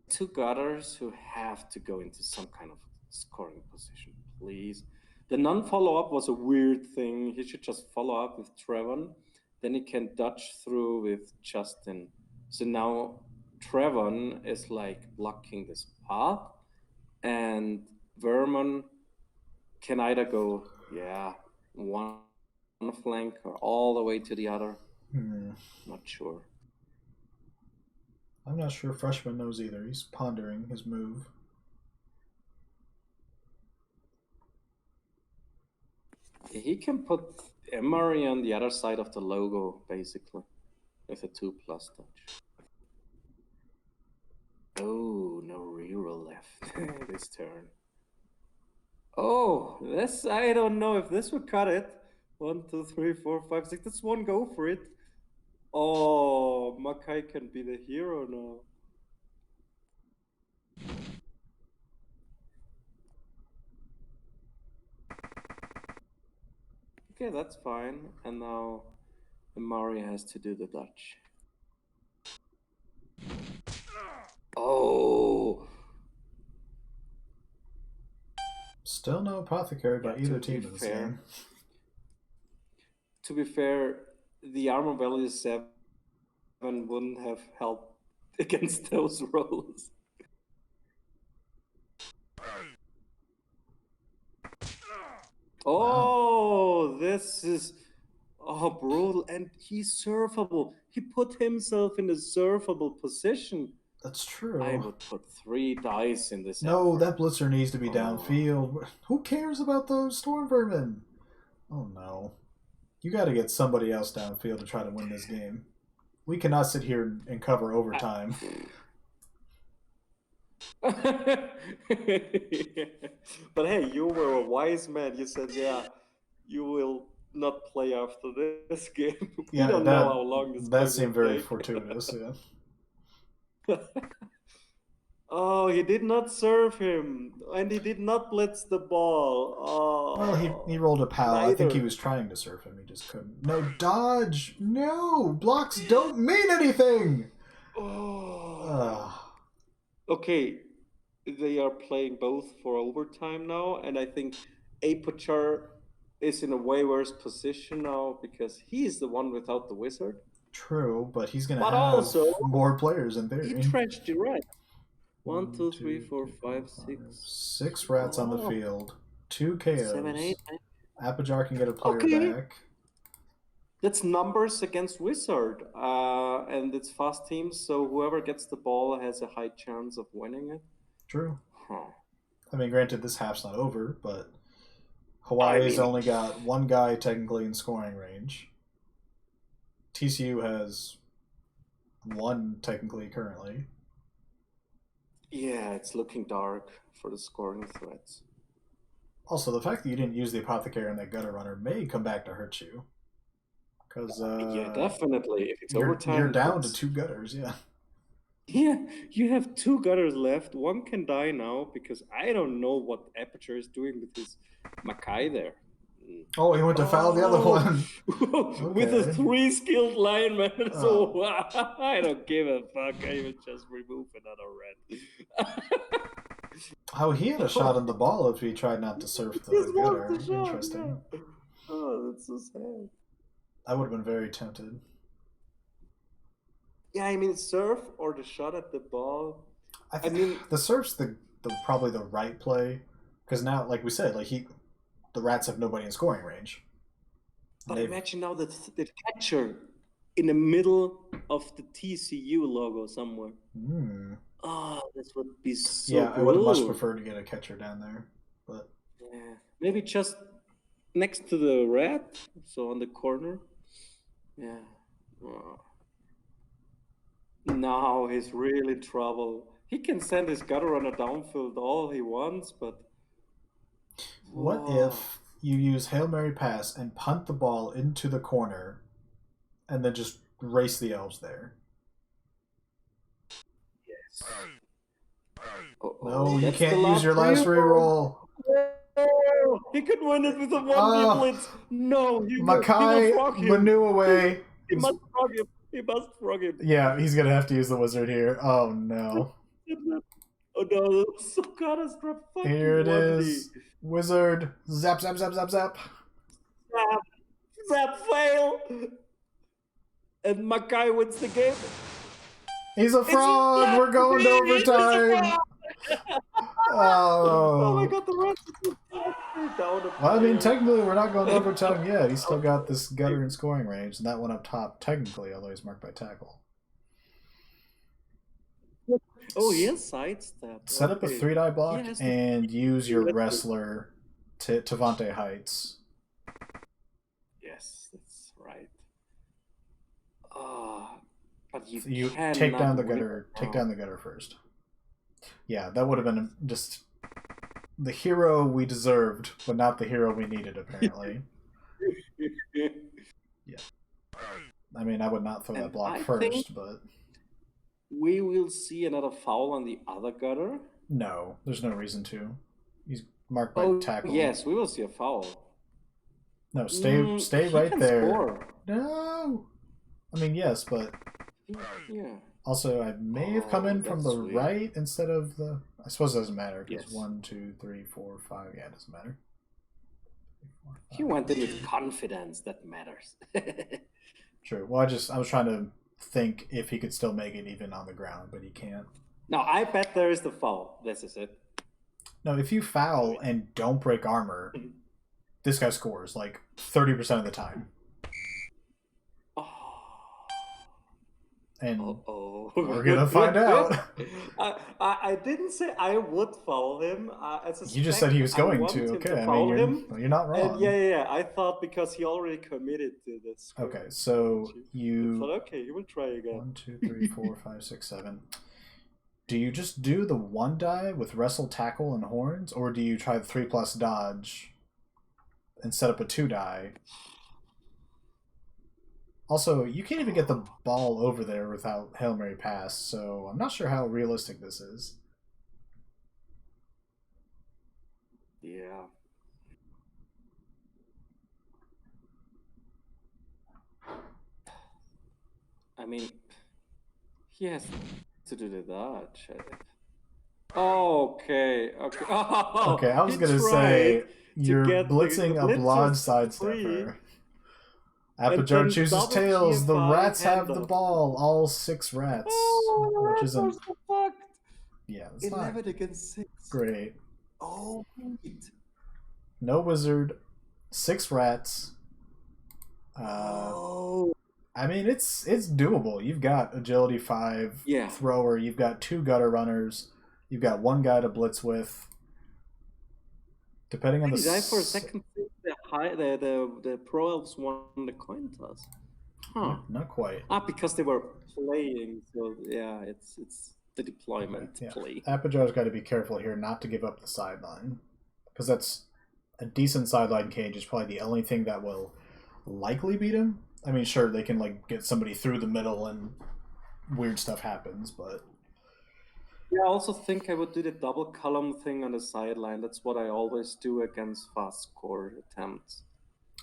two gutters who have to go into some kind of scoring position, please. The non-follow-up was a weird thing. He should just follow up with Trevon. Then he can dodge through with Justin. So now Trevon is like blocking this path, and Vermon can either go, one flank or all the way to the other. Not sure. I'm not sure Freshman knows either. He's pondering his move. He can put Emery on the other side of the logo, basically, with a 2+ touch. Oh, no reroll left this turn. Oh, this, I don't know if this would cut it. 1, 2, 3, 4, 5, 6. That's one go for it. Oh, Makai can be the hero now. Okay, that's fine. And now Mari has to do the dodge. Oh! Still no apothecary by either team in this game. To be fair, the armor value 7 wouldn't have helped against those rolls. Oh, wow. This is brutal, and he's surfable. He put himself in a surfable position. That's true. I would put 3 dice in this. No, effort. that blitzer needs to be downfield. Who cares about those storm vermin? Oh no. You got to get somebody else downfield to try to win this game. We cannot sit here and cover overtime. But hey, you were a wise man. You said, you will not play after this game. We don't know how long this game that seemed very take. fortuitous, yeah. Oh, he did not serve him, and he did not blitz the ball. Oh, well, he rolled a pal. I think he was trying to serve him. He just couldn't. No, dodge! No! Blocks don't mean anything! Okay, they are playing both for overtime now, and I think Apochar is in a way worse position now because he is the one without the wizard. True, but he's going to have also, more players in theory. He trashed you right. 1, 2, 3, 4, 5, 6. 6 rats on the field. 2 KOs. 7, 8, 9. Apojar can get a player back. That's numbers against wizard, and it's fast teams, so whoever gets the ball has a high chance of winning it. True. I mean, granted, this half's not over, but Hawaii's only got 1 guy technically in scoring range. TCU has 1 technically currently. Yeah, it's looking dark for the scoring threats. Also, the fact that you didn't use the apothecary on that gutter runner may come back to hurt you. Because yeah, definitely. If it's overtime, you're down to 2 gutters. Yeah. Yeah, you have 2 gutters left. 1 can die now because I don't know what Aperture is doing with his Makai there. Oh, he went to foul the other one. With a 3 skilled lineman. So I don't give a fuck. I would just remove another red. He had a shot on the ball if he tried not to surf the gutter. Interesting. Yeah. Oh, that's so sad. I would have been very tempted. Yeah, I mean, surf or the shot at the ball. I mean, the surf's the probably the right play because now, like we said, like the rats have nobody in scoring range. But imagine now the catcher in the middle of the TCU logo somewhere. Oh, this would be so. Yeah, I would have much preferred to get a catcher down there, but yeah, maybe just next to the rat, so on the corner. Yeah. Now he's really in trouble. He can send his gutter runner downfield all he wants, but What if you use Hail Mary Pass and punt the ball into the corner and then just race the elves there? Yes. No, you That's the can't use your last reroll. Oh, he could win it with a 1v blitz. No, he will frog him. Manu away. He must frog him. He must frog him. Yeah, he's gonna have to use the wizard here. Oh no. Oh no, that's so catastrophic. Here it is. Wizard. Zap, zap, zap, zap, zap. Zap. Zap fail. And Mackay wins the game. He's a frog. We're going to overtime. Oh my god, the rest is down. Well, I mean, technically, we're not going to overtime yet. He's still got this gutter in scoring range, and that one up top, technically, although he's marked by tackle. Oh, he has sidestep. Set up a 3-die block and use your wrestler to Tavante Heights. Yes, that's right. But you take down the gutter. Take down the gutter first. Yeah, that would have been just the hero we deserved, but not the hero we needed, apparently. Yeah. I mean, I would not throw that block first, but... We will see another foul on the other gutter. No, there's no reason to. He's marked by tackle. Yes, we will see a foul. No, stay right there. Score. No! I mean, yes, but... Yeah. Also, I may have come in from the right instead of the... I suppose it doesn't matter, because 1, 2, 3, 4, 5... Yeah, it doesn't matter. If you went in with confidence, that matters. True. Well, I was trying to think if he could still make it even on the ground, but he can't. No, I bet there is the foul. This is it. No, if you foul and don't break armor, this guy scores like 30% of the time. And we're gonna find out. I didn't say I would foul him. You just said he was going to. Okay, I mean, you're not wrong. And yeah. I thought because he already committed to this. Okay, so you. I thought, okay, you will try again. 1, 2, 3, 4, 5, 6, 7. Do you just do the 1 die with wrestle, tackle, and horns, or do you try the 3+ dodge and set up a 2 die? Also, you can't even get the ball over there without Hail Mary Pass, so I'm not sure how realistic this is. Yeah. I mean, he has to do the dodge. Okay. Oh, okay, I was going to say, you're blitzing a blodge sidestepper. Appajar chooses tails. The rats have the ball. All 6 rats. Which isn't... So fucked. Yeah, it's 11 not against 6. great. Oh, wait. No wizard. 6 rats. I mean, it's doable. You've got agility 5 thrower. You've got 2 gutter runners. You've got 1 guy to blitz with. Depending on the... Did I for a second think the Pro Elves won the coin toss? Huh. Not quite. Because they were playing. So yeah, it's the deployment play. Appajar's got to be careful here not to give up the sideline, because that's a decent sideline cage. Is probably the only thing that will likely beat him. I mean, sure, they can like get somebody through the middle and weird stuff happens, but... Yeah, I also think I would do the double column thing on the sideline. That's what I always do against fast score attempts.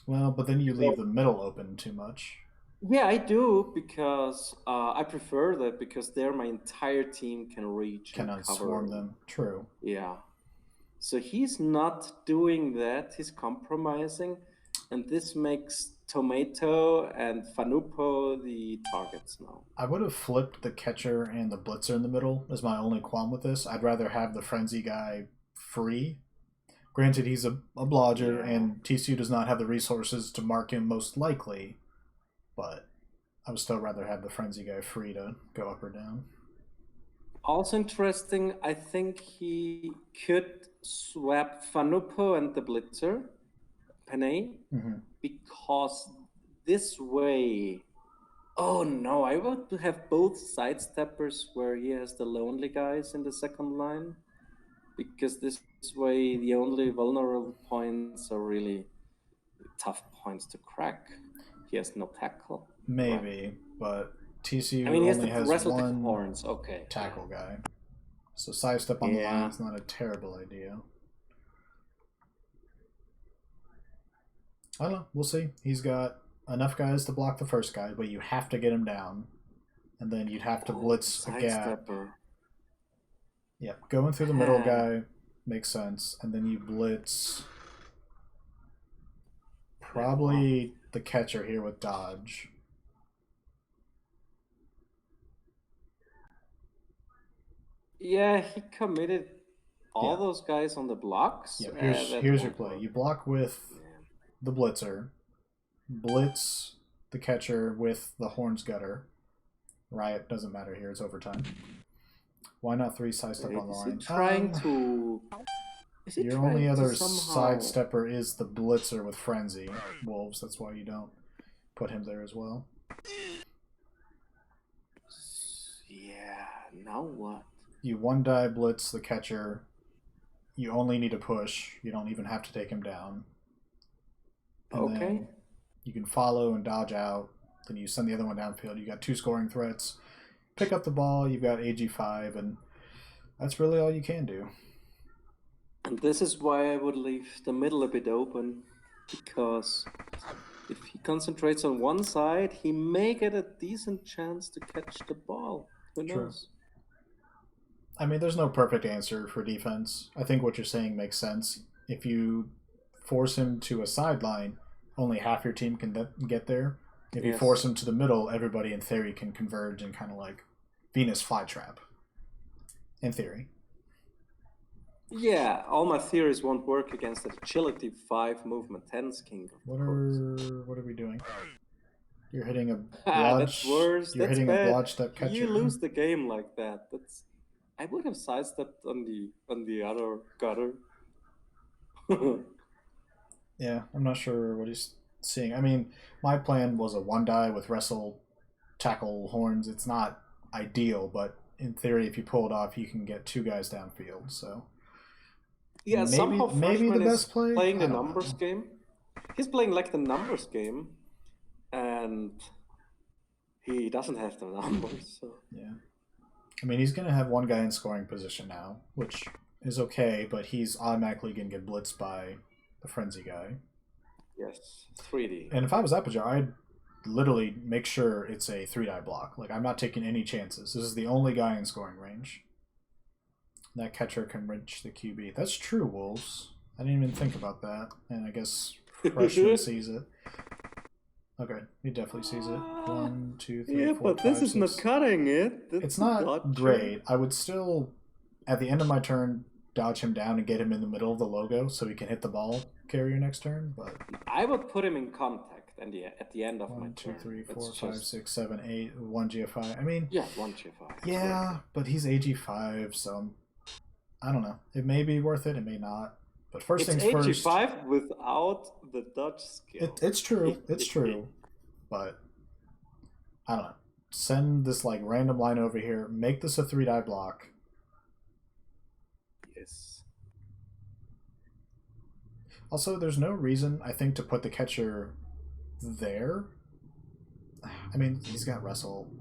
Well, but then you leave the middle open too much. Yeah, I do, because I prefer that, because there my entire team can reach and swarm them. True. Yeah. So he's not doing that. He's compromising, and this makes Tomato and Fanupo the targets now. I would have flipped the catcher and the blitzer in the middle is my only qualm with this. I'd rather have the frenzy guy free. Granted, he's a blodger, and TCU does not have the resources to mark him most likely, but I would still rather have the frenzy guy free to go up or down. Also interesting, I think he could swap Fanupo and the blitzer, Panay, because this way Oh no, I want to have both sidesteppers where he has the lonely guys in the second line, because this way the only vulnerable points are really tough points to crack. He has no tackle. Maybe, but TCU I mean, he has only the has wrestle the one horns. Okay. tackle guy. So sidestep on the line is not a terrible idea. I don't know. We'll see. He's got enough guys to block the first guy, but you have to get him down. And then you'd have to blitz a gap. Yeah, going through the middle guy makes sense. And then you blitz probably the catcher here with dodge. Yeah, he committed all those guys on the blocks. Yeah, here's your play. You block with the blitzer, blitz the catcher with the horns gutter. Riot doesn't matter here, it's overtime. Why not 3 sidestep on the line? Your only other sidestepper is the blitzer with frenzy wolves. That's why you don't put him there as well. Yeah, now what? You 1-die blitz the catcher. You only need to push. You don't even have to take him down. And then you can follow and dodge out. Then you send the other one downfield. You got 2 scoring threats. Pick up the ball. You've got AG5, and that's really all you can do. And this is why I would leave the middle a bit open, because if he concentrates on one side, he may get a decent chance to catch the ball. Who knows? I mean, there's no perfect answer for defense. I think what you're saying makes sense. If you force him to a sideline, only half your team can get there. If you force him to the middle, everybody in theory can converge and kind of like Venus flytrap. In theory. Yeah, all my theories won't work against the agility 5 movement 10's king. What are we doing? You're hitting a blodge. That's worse. You're that's hitting bad. a blodge step catcher. You lose the game like that. That's. I would have sidestepped on the other gutter. Yeah, I'm not sure what he's seeing. I mean, my plan was a 1-die with wrestle, tackle, horns. It's not ideal, but in theory, if you pull it off, you can get 2 guys downfield. So yeah, maybe the best play. Playing the numbers game. He's playing like the numbers game, and he doesn't have the numbers. So. Yeah, I mean, he's gonna have 1 guy in scoring position now, which is okay, but he's automatically gonna get blitzed by the frenzy guy. Yes, 3D. And if I was Apogee, I'd literally make sure it's a 3-die block. Like, I'm not taking any chances. This is the only guy in scoring range. That catcher can reach the QB. That's true, Wolves. I didn't even think about that. And I guess Freshman sees it. Okay, he definitely sees it. 1, 2, 3, 4, but 5, this is 6. not cutting it. It's not great. I would still, at the end of my turn, dodge him down and get him in the middle of the logo so he can hit the ball carrier next turn. But I would put him in contact and at the end of my 1, 2, turn. 3, 4, 5, 6, 7, 8, 1 GFI. I mean, yeah, 1 GFI. Yeah, but he's AG5, so I don't know. It may be worth it. It may not. But first things first. It's AG5 without the dodge skill. It's true. It's true. But I don't know. Send this like random line over here. Make this a 3-die block. Yes. Also, there's no reason, I think, to put the catcher there. I mean, he's got wrestle.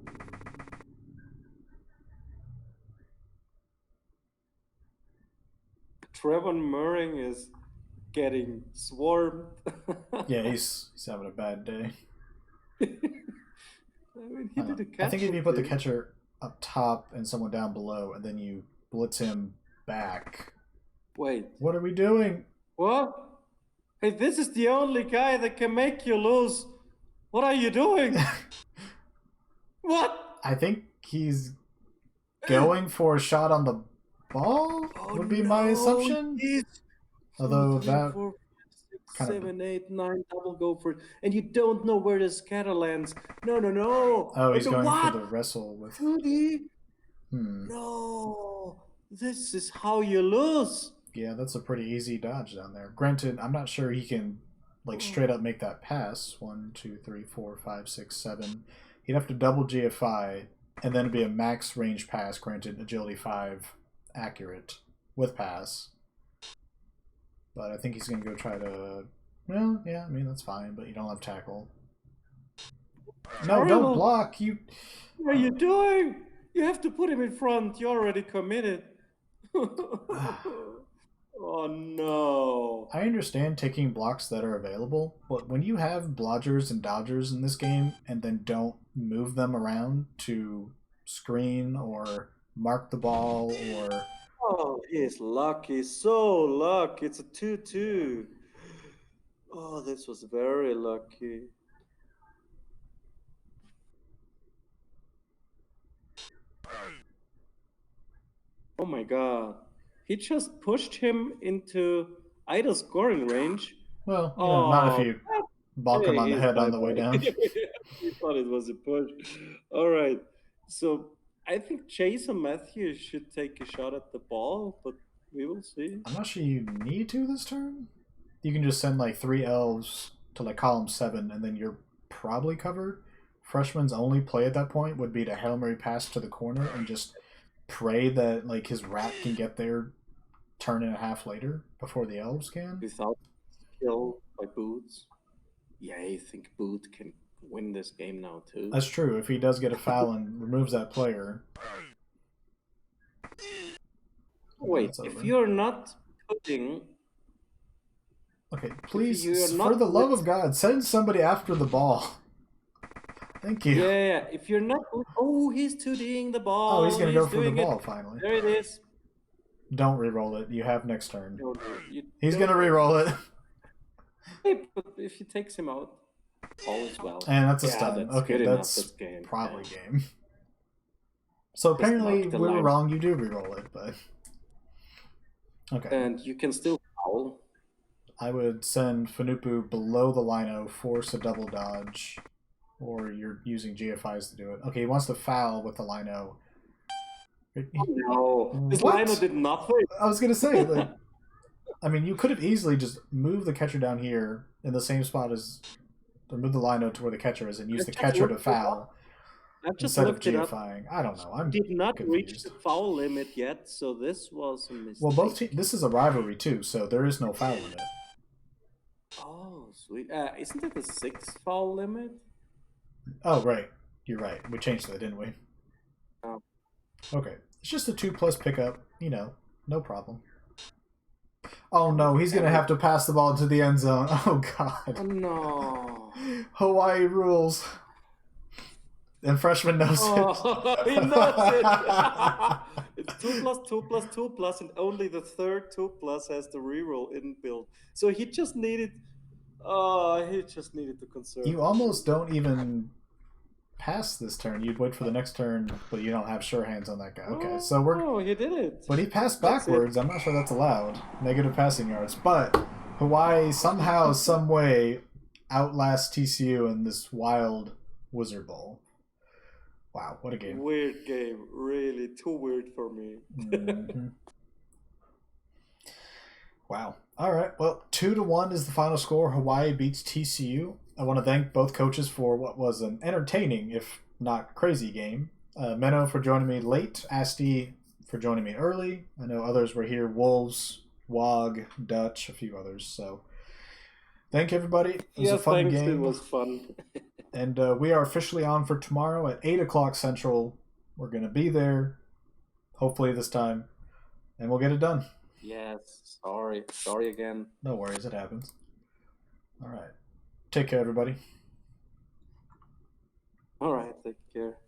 Trevor Murring is getting swarmed. Yeah, he's having a bad day. I mean, he did a catch. I think if you put the catcher up top and someone down below, and then you blitz him back. Wait. What are we doing? What? Hey, this is the only guy that can make you lose. What are you doing? What? I think he's going for a shot on the ball, would be my assumption. Although that 4, 5, 6, 7, 8, 9 double go for it, and you don't know where the scatter lands. No. Oh, he's going for the wrestle with 2D? No, this is how you lose. Yeah, that's a pretty easy dodge down there. Granted, I'm not sure he can like straight up make that pass. 1, 2, 3, 4, 5, 6, 7. he'd have to double GFI, and then it'd be a max range pass granted agility 5 accurate with pass. But I think he's going to go try to... Well, yeah, I mean, that's fine, but you don't have tackle. No, don't block! What are you doing? You have to put him in front. You're already committed. Oh, no. I understand taking blocks that are available, but when you have blodgers and dodgers in this game and then don't move them around to screen or mark the ball or... Oh, he's lucky. So lucky. It's a 2-2. Oh, this was very lucky. Oh my god. He just pushed him into either scoring range. Well, you know, not if you bonk him on the head on the way down. He thought it was a push. All right. So I think Jason Matthews should take a shot at the ball, but we will see. I'm not sure you need to this turn. You can just send like 3 elves to like column 7 and then you're probably covered. Freshman's only play at that point would be to Hail Mary pass to the corner and just pray that like his rat can get there turn and a half later before the elves can. Without skill by Boots. Yeah, I think Boot can win this game now too. That's true. If he does get a foul and removes that player. Wait, if you're not putting... Okay, please, for the love of God, send somebody after the ball. Thank you. Yeah, if you're not... Oh, he's 2D'ing the ball. Oh, he's going to go for the ball, finally. There it is. Don't re-roll it. You have next turn. No, He's going to re-roll it. Hey, but if he takes him out, all is well. And that's a stun. Okay, that's probably game. So apparently we were wrong. You do re-roll it, but... Okay. And you can still foul. I would send Fanupu below the lino, force a double dodge, or you're using GFIs to do it. Okay, he wants to foul with the lino. Oh, no, this lino did nothing. I was gonna say, like, I mean, you could have easily just moved the catcher down here in the same spot as, or move the lino to where the catcher is, and use the catcher to foul instead of GFIing. I don't know. I did not reach the foul limit yet, so this was a mistake. Well, this is a rivalry too, so there is no foul limit. Oh, sweet. Isn't it a 6 foul limit? Oh, right. You're right. We changed that, didn't we? Oh. Okay. It's just a 2+ pickup. You know, no problem. Oh, no. He's going to have to pass the ball to the end zone. Oh, God. Oh, no. Hawaii rules. And freshman knows it. He knows it. It's 2+2+2+, and only the third 2+ has the reroll inbuilt. So he just needed... he just needed to conserve. You almost don't even pass this turn. You'd wait for the next turn, but you don't have sure hands on that guy. Okay, so we're... Oh, he did it. But he passed backwards. I'm not sure that's allowed. Negative passing yards. But Hawaii somehow, some way, outlasts TCU in this wild Wizard Bowl. Wow, what a game. Weird game. Really, too weird for me. Mm-hmm. Wow. All right. Well, 2-1 is the final score. Hawaii beats TCU. I want to thank both coaches for what was an entertaining, if not crazy, game. Menno for joining me late. Asti for joining me early. I know others were here. Wolves, Wog, Dutch, a few others. So thank everybody. It was a fun game. It was fun. And we are officially on for tomorrow at 8 o'clock Central. We're going to be there, hopefully this time, and we'll get it done. Yes, sorry again. No worries, it happens. All right. Take care, everybody. All right, take care.